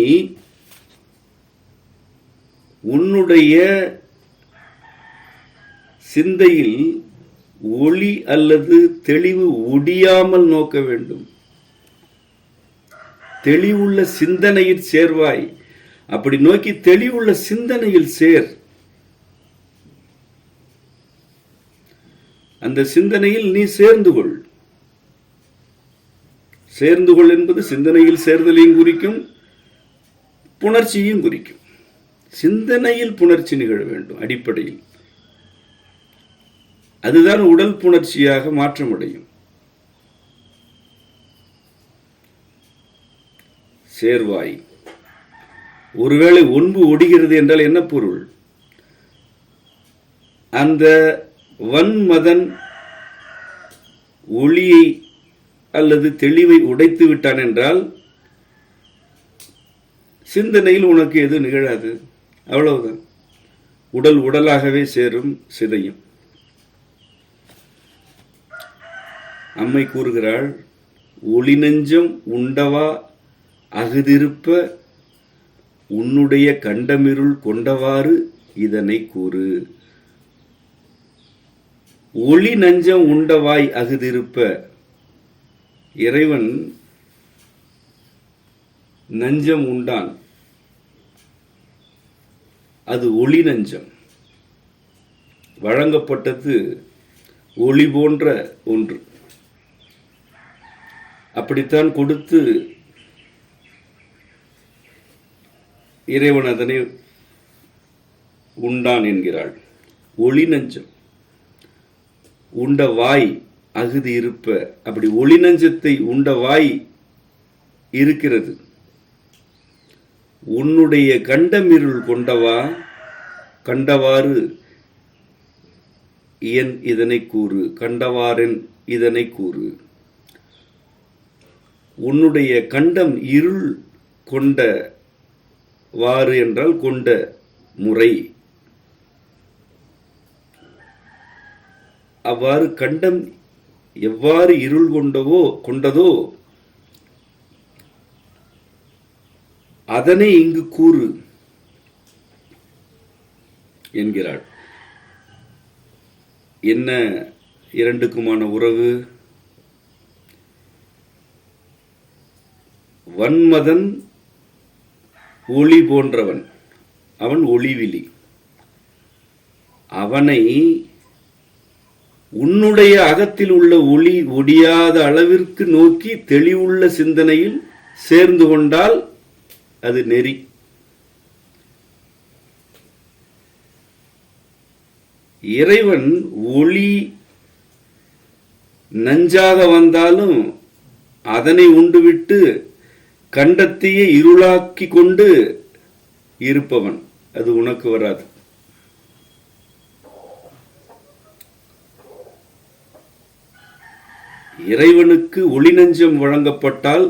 உன்னுடைய சிந்தையில் ஒளி அல்லது தெளிவு ஒடியாமல் நோக்க வேண்டும். தெளிவுள்ள சிந்தனையில் சேர்வாய். அப்படி நோக்கி தெளிவுள்ள சிந்தனையில் சேர். அந்த சிந்தனையில் நீ சேர்ந்து கொள். சேர்ந்து கொள் என்பது சிந்தனையில் சேர்தலையும் குறிக்கும், புணர்ச்சியும் குறிக்கும். சிந்தனையில் புணர்ச்சி நிகழ வேண்டும். அடிப்படையில் அதுதான் உடல் புணர்ச்சியாக மாற்றமடையும். சேர்வாய். ஒருவேளை ஒன்பு ஒடுகிறது என்றால் என்ன பொருள்? அந்த வன்மதன் ஒளியை அல்லது தெளிவை உடைத்து விட்டான் என்றால் சிந்தனையில் உனக்கு எது நிகழாது. அவ்வளவுதான். உடல் உடலாகவே சேரும், சிதையும். அம்மை கூறுகிறாள், ஒளி நெஞ்சம் உண்டவா அகுதிருப்ப உன்னுடைய கண்டமிருள் கொண்டவாறு இதனை கூறு. ஒளி நஞ்சம் உண்டவாய் அகுதிருப்ப. இறைவன் நஞ்சம் உண்டான், அது ஒளி நஞ்சம். வழங்கப்பட்டது ஒளி போன்ற ஒன்று. அப்படித்தான் கொடுத்து இறைவன் அதனை உண்டான் என்கிறாள். ஒளி நஞ்சம் உண்ட வாய் அகுதி இருப்ப. அப்படி ஒளி நஞ்சத்தை உண்ட வாய் இருக்கிறது. உன்னுடைய கண்டமிருள் கொண்டவா கண்டவாறு என் இதனை கூறு. கண்டவாறென் இதனை கூறு. உன்னுடைய கண்டம் இருள் கொண்ட வாறு என்றால் கொண்ட முறை. அவ்வாறு கண்டம் எவ்வாறு இருள் கொண்டதோ அதனை இங்கு கூறு என்கிறாள். என்ன இரண்டுக்குமான உறவு? வன்மதன் ஒளி போன்றவன், அவன் ஒளிவிலி. அவனை உன்னுடைய அகத்தில் உள்ள ஒளி ஒடியாத அளவிற்கு நோக்கி தெளிவுள்ள சிந்தனையில் சேர்ந்து கொண்டால் அது நெறி. இறைவன் ஒளி நஞ்சாக வந்தாலும் அதனை உண்டுவிட்டு கண்டத்தையே இருளாக்கி கொண்டு இருப்பவன். அது உனக்கு வராது. இறைவனுக்கு ஒளி நஞ்சம் வழங்கப்பட்டால்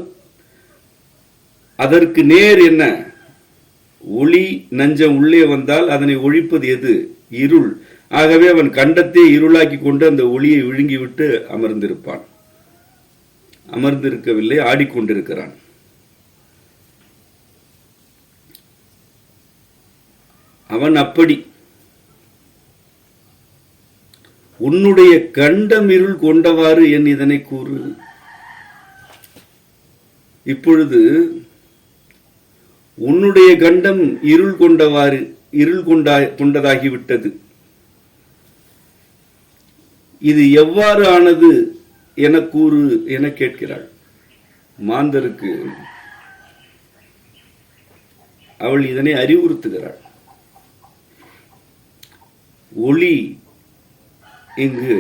அதற்கு நேர் என்ன? ஒளி நஞ்சம் உள்ளே வந்தால் அதனை ஒழிப்பது எது? இருள். ஆகவே அவன் கண்டத்தை இருளாக்கி கொண்டு அந்த ஒளியை விழுங்கிவிட்டு அமர்ந்திருப்பான். அமர்ந்திருக்கவில்லை, ஆடிக்கொண்டிருக்கிறான். அவன் அப்படி. உன்னுடைய கண்டம் இருள் கொண்டவாறு என் இதனை கூறு. இப்பொழுது உன்னுடைய கண்டம் இருள் கொண்டவாறு கொண்டதாகிவிட்டது. இது எவ்வாறு ஆனது என கூறு என கேட்கிறாள். மாந்தருக்கு அவள் இதனை அறிவுறுத்துகிறாள். ஒளி இங்கு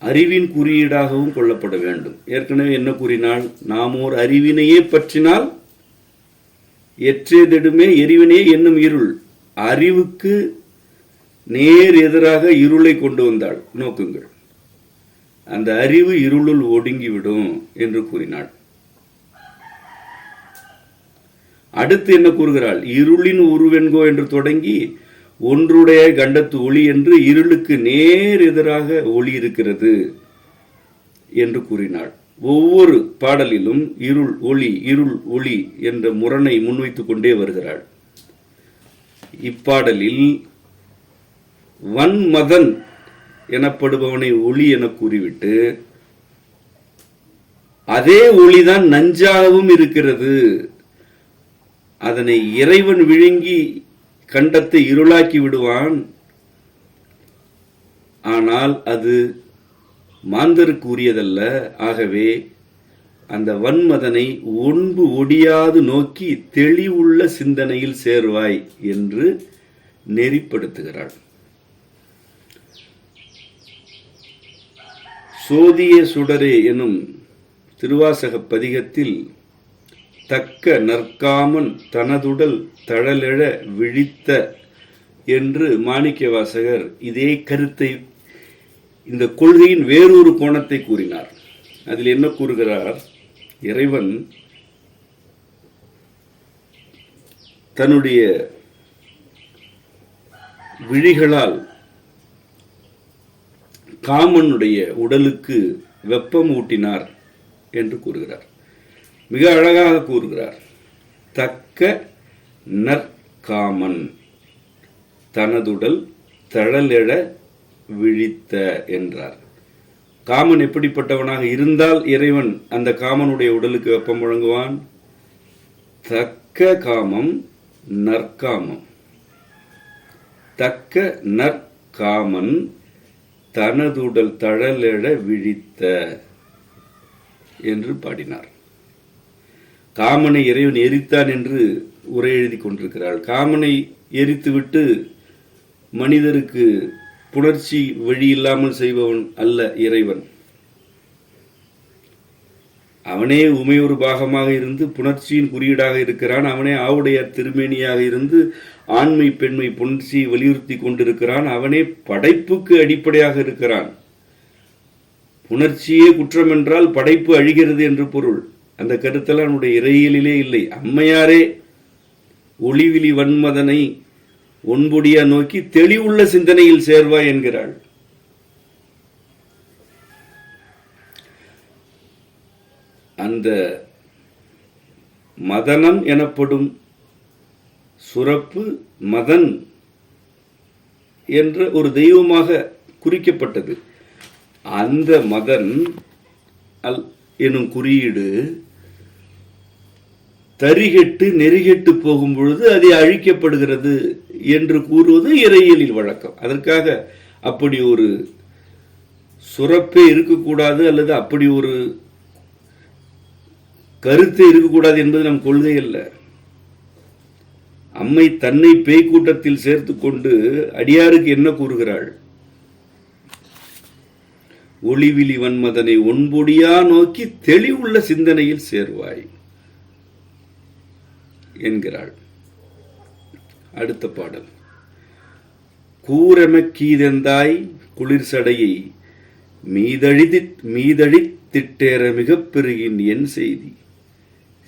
அறிவின் குறியீடாகவும் கொள்ளப்பட வேண்டும். ஏற்கனவே என்ன கூறினாள்? நாம் ஓர் அறிவினையே பற்றினால் எற்றேதெடுமே எரிவினையே என்னும் இருள். அறிவுக்கு நேர் எதிராக இருளை கொண்டு வந்தாள். நோக்குங்கள், அந்த அறிவு இருளுள் ஒடுங்கிவிடும் என்று கூறினாள். அடுத்து என்ன கூறுகிறாள்? இருளின் உருவென்கோ என்று தொடங்கி ஒன்றுடைய கண்டத்து ஒளி என்று இருளுக்கு நேர் எதிராக ஒளி இருக்கிறது என்று கூறினாள். ஒவ்வொரு பாடலிலும் இருள் ஒளி இருள் ஒளி என்ற முரணை முன்வைத்துக் கொண்டே வருகிறாள். இப்பாடலில் வன்மதன் எனப்படுபவனை ஒளி என கூறிவிட்டு அதே ஒளிதான் நஞ்சாகவும் இருக்கிறது. அதனை இறைவன் விழுங்கி கண்டத்தை இருளாக்கி விடுவான். ஆனால் அது மாந்தருக்கு உரியதல்ல. ஆகவே அந்த வன்மதனை ஒன்பு ஒடியாது நோக்கி தெளிவுள்ள சிந்தனையில் சேர்வாய் என்று நெறிப்படுத்துகிறாள். சோதிய சுடரே எனும் திருவாசக பதிகத்தில் தக்க நற்காமன் தனதுடல் தழலெழ விழித்த என்று மாணிக்கவாசகர் இதே கருத்தை, இந்த கொள்கையின் வேறொரு கோணத்தை கூறினார். அதில் என்ன கூறுகிறார்? இறைவன் தன்னுடைய விழிகளால் காமனுடைய உடலுக்கு வெப்பம் ஊட்டினார் என்று கூறுகிறார். மிக அழகாக கூறுகிறார். தக்க நற்காமன் தனதுடல் தழலெழ விழித்த என்றார். காமன் எப்படிப்பட்டவனாக இருந்தால் இறைவன் அந்த காமனுடைய உடலுக்கு வெப்பம் வழங்குவான்? தக்க காமம் நற்காமம். தக்க நற்காமன் தனதுடல் தழலெழ விழித்த என்று பாடினார். காமனை இறைவன் எரித்தான் என்று உரை எழுதி கொண்டிருக்கிறாள். காமனை எரித்துவிட்டு மனிதருக்கு புணர்ச்சி வழி இல்லாமல் செய்பவன் அல்ல இறைவன். அவனே உமையொரு பாகமாக இருந்து புணர்ச்சியின் குறியீடாக இருக்கிறான். அவனே ஆவுடையார் திருமேனியாக இருந்து ஆண்மை பெண்மை புணர்ச்சியை வலியுறுத்தி கொண்டிருக்கிறான். அவனே படைப்புக்கு அடிப்படையாக இருக்கிறான். புணர்ச்சியே குற்றம் என்றால் படைப்பு அழிகிறது என்று பொருள். அந்த கருத்தெல்லாம் நம்முடைய இறையிலே இல்லை. அம்மையாரே ஒளிவிழி வன்மதனை ஒன்பொடியா நோக்கி தெளிவுள்ள சிந்தனையில் சேர்வாய் என்கிறாள். அந்த மதனம் எனப்படும் சுரப்பு மதன் என்ற ஒரு தெய்வமாக குறிக்கப்பட்டது. அந்த மதன் எனும் குறியீடு தரிகெட்டு நெறிகெட்டு போகும் பொழுது அது அழிக்கப்படுகிறது என்று கூறுவது இறையியலில் வழக்கம். அதற்காக அப்படி ஒரு சுரப்பே இருக்கக்கூடாது அல்லது அப்படி ஒரு கருத்தே இருக்கக்கூடாது என்பது நம் கொள்கை அல்ல. அம்மை தன்னை பேய் கூட்டத்தில் சேர்த்து கொண்டு அடியாருக்கு என்ன கூறுகிறாள்? ஒளிவிழி வன்மதனை ஒன்பொடியா நோக்கி தெளிவுள்ள சிந்தனையில் சேர்வாய் என்கிறாள். அடுத்த பாடல். கூரெமக்கீதெந்தாய் குளிர் சடையை மீதழித்திட்டேற மிகப் பெருகின் என் செய்தி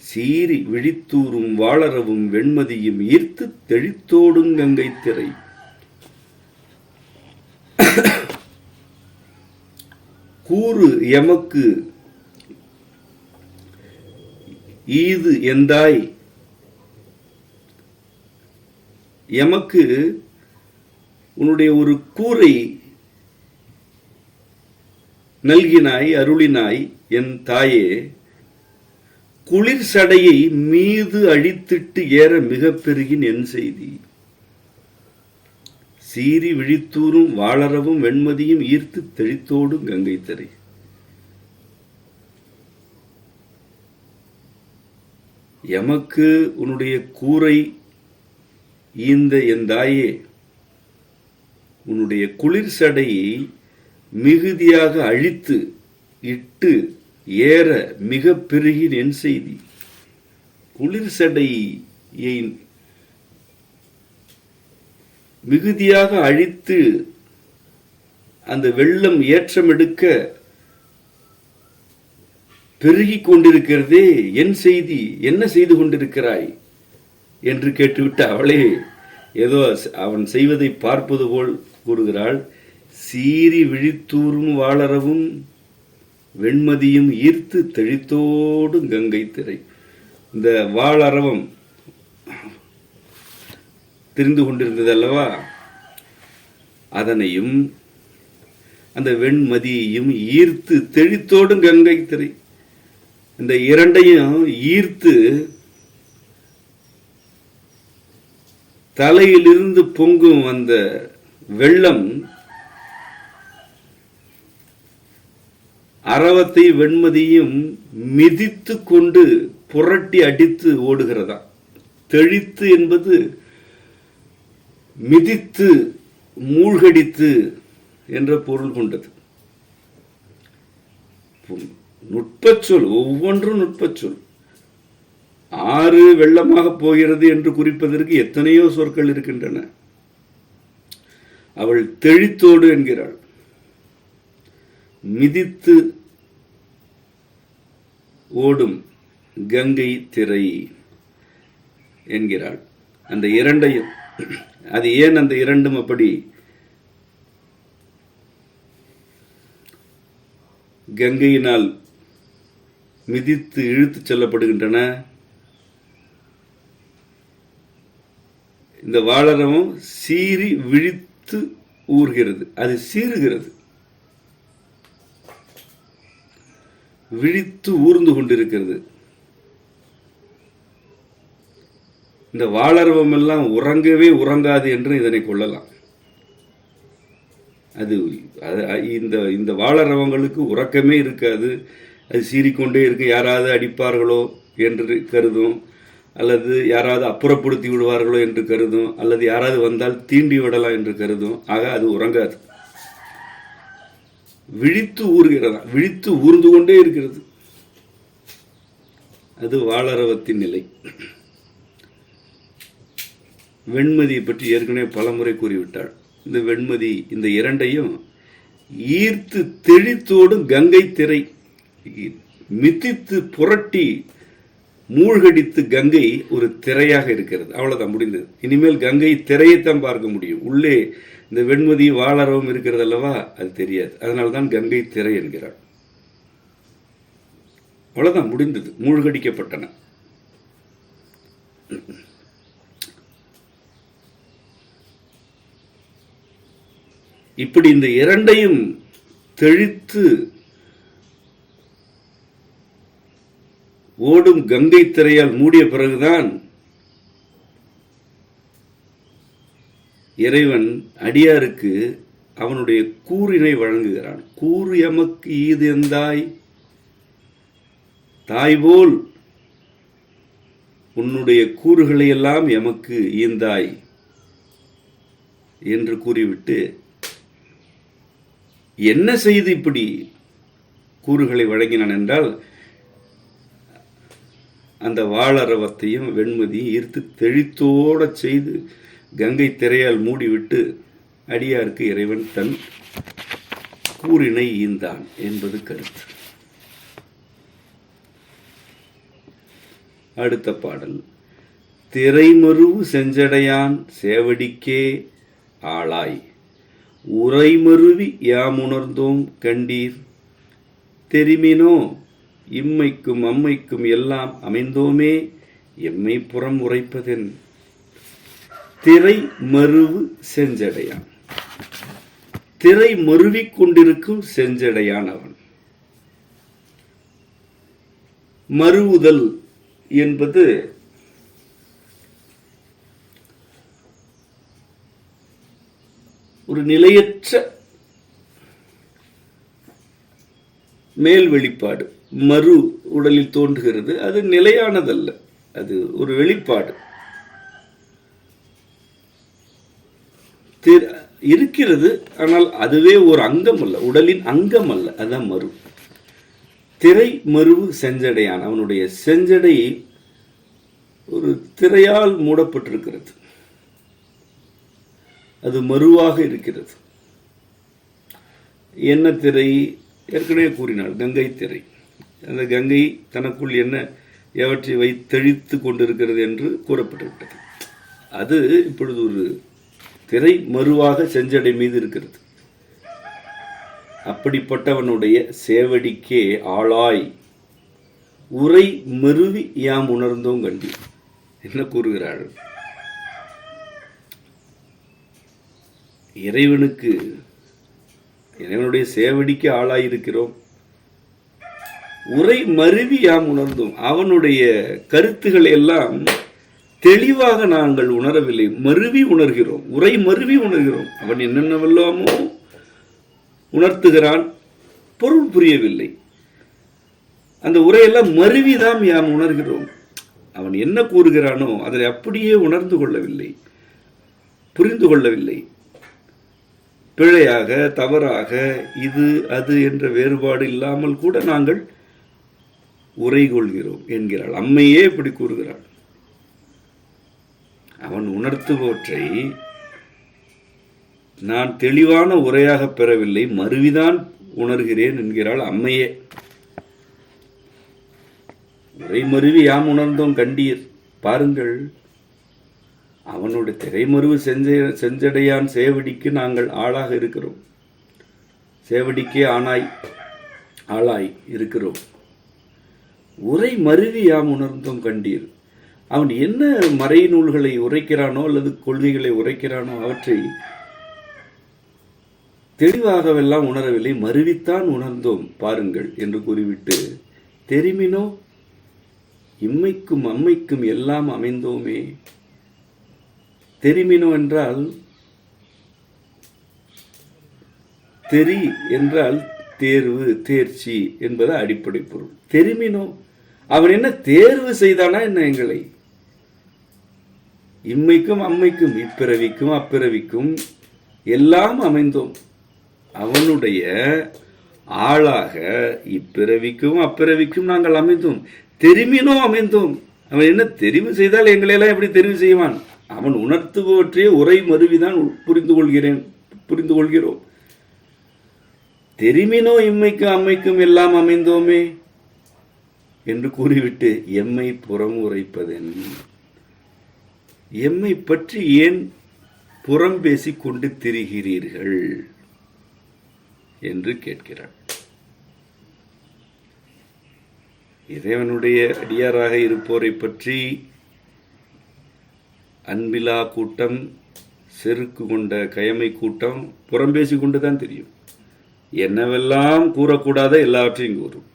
சீறி விழித்தூரும் வாளரவும் வெண்மதியும் ஈர்த்து தெளித்தோடும் கங்கை திரை. கூறு எமக்கு ஈது எந்தாய், எமக்கு உன்னுடைய ஒரு கூரை நல்கினாய் அருளினாய் என் தாயே, குளிர் சடையை மீது அழித்திட்டு ஏற மிக பெருகின் என் செய்தி சீறி விழித்தூரும் வாளரவும் வெண்மதியும் ஈர்த்து தெளித்தோடும் கங்கை திரை. எமக்கு உன்னுடைய கூரை ஈந்த என் தாயே, உன்னுடைய குளிர் சடையை மிகுதியாக அழித்து இட்டு ஏற மிக பெருகின் என் செய்தி. குளிர் சடையை மிகுதியாக அழித்து அந்த வெள்ளம் ஏற்றம் எடுக்க பெருகிக் கொண்டிருக்கிறதே என் செய்தி, என்ன செய்து கொண்டிருக்கிறாய் என்று கேட்டுவிட்டு அவளே ஏதோ அவன் செய்வதை பார்ப்பது போல் கூறுகிறாள். சீறி விழித்தூரும் வாளரவும் வெண்மதியும் ஈர்த்து தெளித்தோடும் கங்கை திரை. இந்த வாளரவம் தெரிந்து கொண்டிருந்தது அல்லவா, அதனையும் அந்த வெண்மதியையும் ஈர்த்து தெளித்தோடும் கங்கை திரை. இந்த இரண்டையும் ஈர்த்து தலையிலிருந்து பொங்கும் அந்த வெள்ளம் அரவத்தை வெண்மதியும் மிதித்து கொண்டு புரட்டி அடித்து ஓடுகிறதா. தெளித்து என்பது மிதித்து மூழ்கடித்து என்ற பொருள் கொண்டது. நுட்பச்சொல், ஒவ்வொன்றும் நுட்பச்சொல். ஆறு வெள்ளமாக போகிறது என்று குறிப்பதற்கு எத்தனையோ சொற்கள் இருக்கின்றன. அவள் தெளித்தோடு என்கிறாள், மிதித்து ஓடும் கங்கை திரை என்கிறாள். அந்த இரண்டையும், அது ஏன் அந்த இரண்டும் அப்படி கங்கையினால் மிதித்து இழுத்து செல்லப்படுகின்றன? இந்த வாளரமும் சீறி விழித்து ஊர்கிறது, அது சீறுகிறது, விழித்து ஊர்ந்து கொண்டிருக்கிறது. இந்த வாளரவம் எல்லாம் உறங்கவே உறங்காது என்று இதனை கொள்ளலாம். அது இந்த வாளரவங்களுக்கு உறக்கமே இருக்காது. அது சீறிக்கொண்டே இருக்கு. யாராவது அடிப்பார்களோ என்று கருதும், அல்லது யாராவது அப்புறப்படுத்தி விடுவார்களோ என்று கருதும், அல்லது யாராவது வந்தால் தீண்டி விடலாம் என்று கருதும். ஆக அது உறங்காது, விழித்து ஊறுகிறதா, விழித்து ஊர்ந்து கொண்டே இருக்கிறது. அது வாளரவத்தின் நிலை. வெண்மதியை பற்றி ஏற்கனவே பலமுறை கூறிவிட்டாள். இந்த வெண்மதி இந்த இரண்டையும் ஈர்த்து தெளித்தோடும் கங்கை திரை மிதித்து புரட்டி மூழ்கடித்து கங்கை ஒரு திரையாக இருக்கிறது. அவ்வளவுதான், முடிந்தது. இனிமேல் கங்கை திரையைத்தான் பார்க்க முடியும். உள்ளே இந்த வெண்மதி வாளரவம் இருக்கிறது அல்லவா, அது தெரியாது. அதனால்தான் கங்கை திரை என்கிறாள். அவ்வளவுதான், முடிந்தது, மூழ்கடிக்கப்பட்டன. இப்படி இந்த இரண்டையும் தெளித்து ஓடும் கங்கை திரையால் மூடிய பிறகுதான் இறைவன் அடியாருக்கு அவனுடைய கூறினை வழங்குகிறான். கூறு எமக்கு ஈது எந்தாய், தாய்போல் உன்னுடைய கூறுகளை எல்லாம் எமக்கு ஈந்தாய் என்று கூறிவிட்டு, என்ன செய்து இப்படி கூறுகளை வழங்கினான் என்றால், அந்த வாளரவத்தையும் வெண்மதியும் ஈர்த்து தெளித்தோட செய்து கங்கை திரையால் மூடிவிட்டு அடியாருக்கு இறைவன் தன் கூறினை ஈந்தான் என்பது கருத்து. அடுத்த பாடல். திரைமருவு செஞ்சடையான் சேவடிக்கே ஆளாய், உரைமருவி யாமுணர்ந்தோம் கண்டீர், தெரிமினோ இம்மைக்கும் அம்மைக்கும் எல்லாம் அமைந்தோமே எம்மை புறம் உரைப்பதென். திரை மருவு செஞ்சடையான், திரை மருவிக் கொண்டிருக்கும் செஞ்சடையான் அவன். மருவுதல் என்பது ஒரு நிலையற்ற மேல் வெளிப்பாடு. மறு உடலில் தோன்றுகிறது, அது நிலையானதல்ல, அது ஒரு வெளிப்பாடு. இருக்கிறது, ஆனால் அதுவே ஒரு அங்கம் அல்ல, உடலின் அங்கம் அல்ல. அதான் மறு. திரை மருவு செஞ்சடையான், அவனுடைய செஞ்சடை ஒரு திரையால் மூடப்பட்டிருக்கிறது, அது மருவாக இருக்கிறது. என்ன திரை? ஏற்கனவே கூறினாள், கங்கை திரை. அந்த கங்கை தனக்குள் என்ன எவற்றை வைத்தழித்து கொண்டிருக்கிறது என்று கூறப்பட்டுவிட்டது. அது இப்பொழுது ஒரு திரை மருவாக செஞ்சடை மீது இருக்கிறது. அப்படிப்பட்டவனுடைய சேவடிக்கே ஆளாய், உரை மருவி யாம் உணர்ந்தோம் கண்டி. என்ன கூறுகிறாள்? இறைவனுடைய சேவடிக்கு ஆளாயிருக்கிறோம். உரை மருவி யாம் உணர்ந்தோம். அவனுடைய கருத்துக்களை எல்லாம் தெளிவாக நாங்கள் உணரவில்லை, மருவி உணர்கிறோம், உரை மருவி உணர்கிறோம். அவன் என்னென்னவெல்லாமோ உணர்த்துகிறான், பொருள் புரியவில்லை. அந்த உரையெல்லாம் மருவிதான் யாம் உணர்கிறோம். அவன் என்ன கூறுகிறானோ அதை அப்படியே உணர்ந்து கொள்ளவில்லை, புரிந்து கொள்ளவில்லை. பிழையாக, தவறாக, இது அது என்ற வேறுபாடு இல்லாமல் கூட நாங்கள் உரை கொள்கிறோம் என்கிறாள். அம்மையே இப்படி கூறுகிறாள். அவன் உணர்த்துபவற்றை நான் தெளிவான உரையாக பெறவில்லை, மருவிதான் உணர்கிறேன் என்கிறாள் அம்மையே. உரை மருவி யாம் உணர்ந்தோம் கண்டீர். பாருங்கள், அவனுடைய திரைமருவு செஞ்சடையான் சேவடிக்கு நாங்கள் ஆளாக இருக்கிறோம், சேவடிக்கே ஆளாய் இருக்கிறோம். உரை மருவி யாம் உணர்ந்தோம் கண்டீர். அவன் என்ன மறை நூல்களை உரைக்கிறானோ அல்லது கொள்கைகளை உரைக்கிறானோ அவற்றை தெளிவாகவெல்லாம் உணரவில்லை, மருவித்தான் உணர்ந்தோம் பாருங்கள் என்று கூறிவிட்டு, தெரிமினோ இம்மைக்கும் அம்மைக்கும் எல்லாம் அமைந்தோமே. தெரிமினோ என்றால், தெரி என்றால் தேர்வு, தேர்ச்சி என்பது அடிப்படை பொருள். தெரிமினோ, அவன் என்ன தேர்வு செய்தானா என்ன எங்களை? இம்மைக்கும் அம்மைக்கும், இப்பிறவிக்கும் அப்பிறவிக்கும் எல்லாம் அமைந்தோம். அவனுடைய ஆளாக இப்பிறவிக்கும் அப்பிறவிக்கும் நாங்கள் அமைந்தோம். தெரிமினோ அமைந்தோம். அவன் என்ன தெரிவு செய்தால் எங்களையெல்லாம் எப்படி தெரிவு செய்வான்? அவன் உணர்த்துபவற்றையே உரை மருவிதான் புரிந்து கொள்கிறோம். தெரிமினோ இம்மைக்கும் அம்மைக்கும் எல்லாம் அமைந்தோமே என்று கூறிவிட்டு, எம்மை புறம் உரைப்பதென்? எம்மை பற்றி ஏன் புறம் பேசிக் கொண்டு திரிகிறீர்கள் என்று கேட்கிறார். இறைவனுடைய அடியாராக இருப்போரை பற்றி அன்பிலா கூட்டம், செருக்கு கொண்ட கயமை கூட்டம் புறம் பேசிக் கொண்டுதான் தெரியும். என்னவெல்லாம் கூறக்கூடாத எல்லாவற்றையும் கூறும்.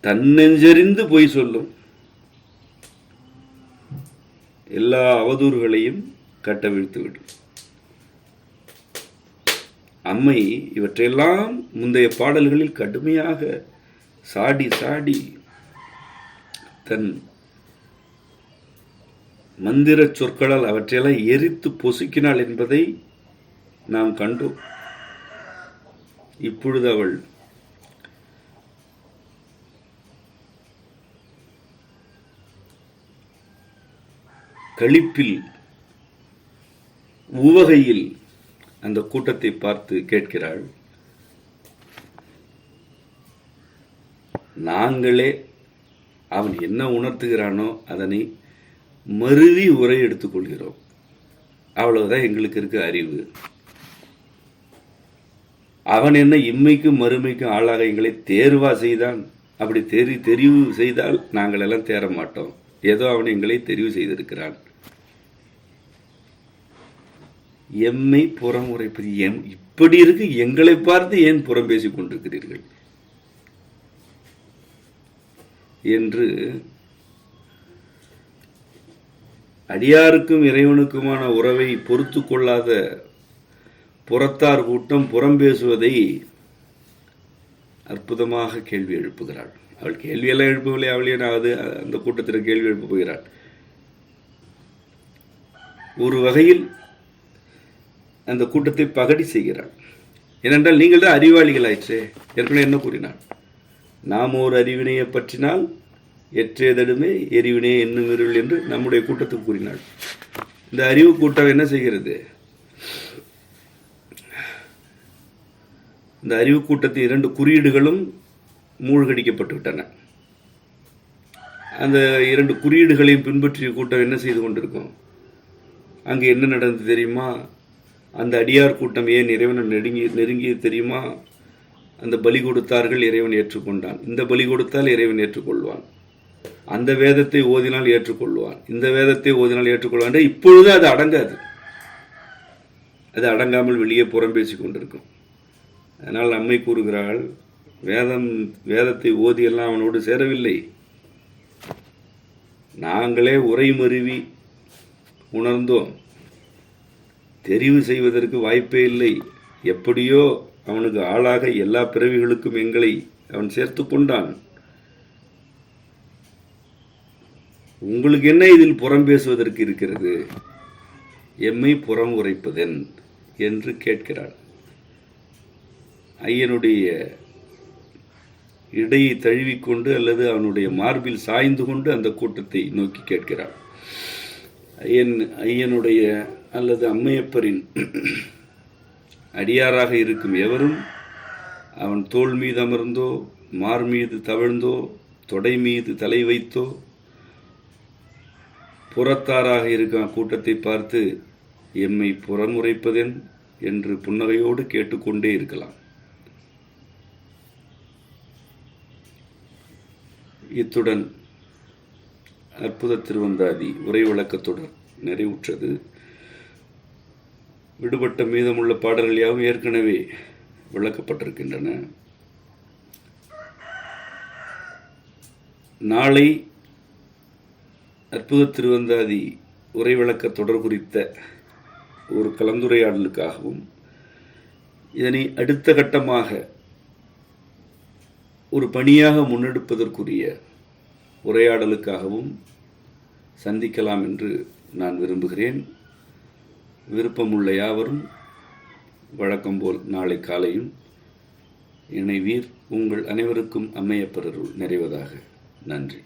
தன்னெஞ்சறிந்து பொய் சொல்லும். எல்லா அவதூறுகளையும் கட்டவிழ்த்துவிடும். அம்மை இவற்றையெல்லாம் முந்தைய பாடல்களில் கடுமையாக சாடி சாடி தன் மந்திர சொற்களால் அவற்றையெல்லாம் எரித்து பொசுக்கினாள் என்பதை நாம் கண்டோம். இப்பொழுது அவள் களிப்பில், உவகையில் அந்த கூட்டத்தை பார்த்து கேட்கிறாள், நாங்களே அவன் என்ன உணர்த்துகிறானோ அதனை மருவி உரை எடுத்துக்கொள்கிறோம். அவ்வளவுதான் எங்களுக்கு இருக்க அறிவு. அவன் என்ன இம்மைக்கும் மறுமைக்கும் ஆளாக எங்களை தேர்வா செய்தான்? அப்படி தெரிவு செய்தால் நாங்கள் எல்லாம் தேர மாட்டோம். ஏதோ அவன் எங்களை தெரிவு செய்திருக்கிறான். எம்மை புறம் உரைப்பது இப்படி இருக்கு, எங்களை பார்த்து ஏன் புறம் பேசிக் கொண்டிருக்கிறீர்கள் என்று அடியாருக்கும் இறைவனுக்குமான உறவை பொறுத்து கொள்ளாத புறத்தார் கூட்டம் புறம் பேசுவதை அற்புதமாக கேள்வி எழுப்புகிறாள். அவள் கேள்வியெல்லாம் எழுப்பவில்லை, அவளே அந்த கூட்டத்தில் கேள்வி எழுப்ப போகிறாள். ஒரு வகையில் அந்த கூட்டத்தை பகடி செய்கிறாள். ஏனென்றால் நீங்கள் தான் அறிவாளிகள் ஆயிற்றே. ஏற்கனவே என்ன கூறினாள்? நாம் ஒரு அறிவினையை பற்றினால் எற்றேதடுமே எரிவினையே என்னும் இருள் என்று நம்முடைய கூட்டத்துக்கு கூறினாள். இந்த அறிவு கூட்டம் என்ன செய்கிறது? இந்த அறிவு கூட்டத்தின் 2 குறியீடுகளும் மூழ்கடிக்கப்பட்டு விட்டன. அந்த 2 குறியீடுகளையும் பின்பற்றிய கூட்டம் என்ன செய்து கொண்டிருக்கும்? அங்கு என்ன நடந்தது தெரியுமா? அந்த அடியார் கூட்டம் ஏன் இறைவனை நெருங்கியது தெரியுமா? அந்த பலி கொடுத்தார்கள், இறைவன் ஏற்றுக்கொண்டான். இந்த பலி கொடுத்தால் இறைவன் ஏற்றுக்கொள்வான். அந்த வேதத்தை ஓதினால் ஏற்றுக்கொள்வான், இந்த வேதத்தை ஓதினால் ஏற்றுக்கொள்வான். இப்பொழுது அது அடங்காது. அது அடங்காமல் வெளியே புறம் பேசிக் கொண்டிருக்கும். அதனால் அம்மை கூறுகிறாள், வேதத்தை ஓதியெல்லாம் அவனோடு சேரவில்லை. நாங்களே உரை மருவி உணர்ந்தோம். தெரிவு செய்வதற்கு வாய்ப்பே இல்லை. எப்படியோ அவனுக்கு ஆளாக எல்லா பிறவிகளுக்கும் எங்களை அவன் சேர்த்து கொண்டான். உங்களுக்கு என்ன இதில் புறம் பேசுவதற்கு இருக்கிறது? எம்மை புறம் உரைப்பதென் என்று கேட்கிறாள். ஐயனுடைய இடையை தழுவிக்கொண்டு அல்லது அவனுடைய மார்பில் சாய்ந்து கொண்டு அந்த கூட்டத்தை நோக்கி கேட்கிறாள். ஐயனுடைய அல்லது அம்மையப்பரின் அடியாராக இருக்கும் எவரும் அவன் தோள் மீது அமர்ந்தோ, மார் மீது தவழ்ந்தோ, தொடை மீது தலை வைத்தோ புறத்தாராக இருக்கும் கூட்டத்தை பார்த்து எம்மை புறமுறைப்பதென் என்று புன்னகையோடு கேட்டுக்கொண்டே இருக்கலாம். இத்துடன் அற்புத திருவந்தாதி உரை விளக்கத்துடன் நிறைவுற்றது. விடுபட்ட மீதமுள்ள பாடல்கள் யாவும் ஏற்கனவே விளக்கப்பட்டிருக்கின்றன. நாளை அற்புத திருவந்தாதி உரை விளக்க தொடர் குறித்த ஒரு கலந்துரையாடலுக்காகவும் இதனை அடுத்த கட்டமாக ஒரு பணியாக முன்னெடுப்பதற்குரிய உரையாடலுக்காகவும் சந்திக்கலாம் என்று நான் விரும்புகிறேன். விருப்பமுள்ள யாவரும் வழக்கம்போல் நாளை காலையும் இணைவீர். உங்கள் அனைவருக்கும் அம்மையப்பரருள் நிறைவதாக. நன்றி.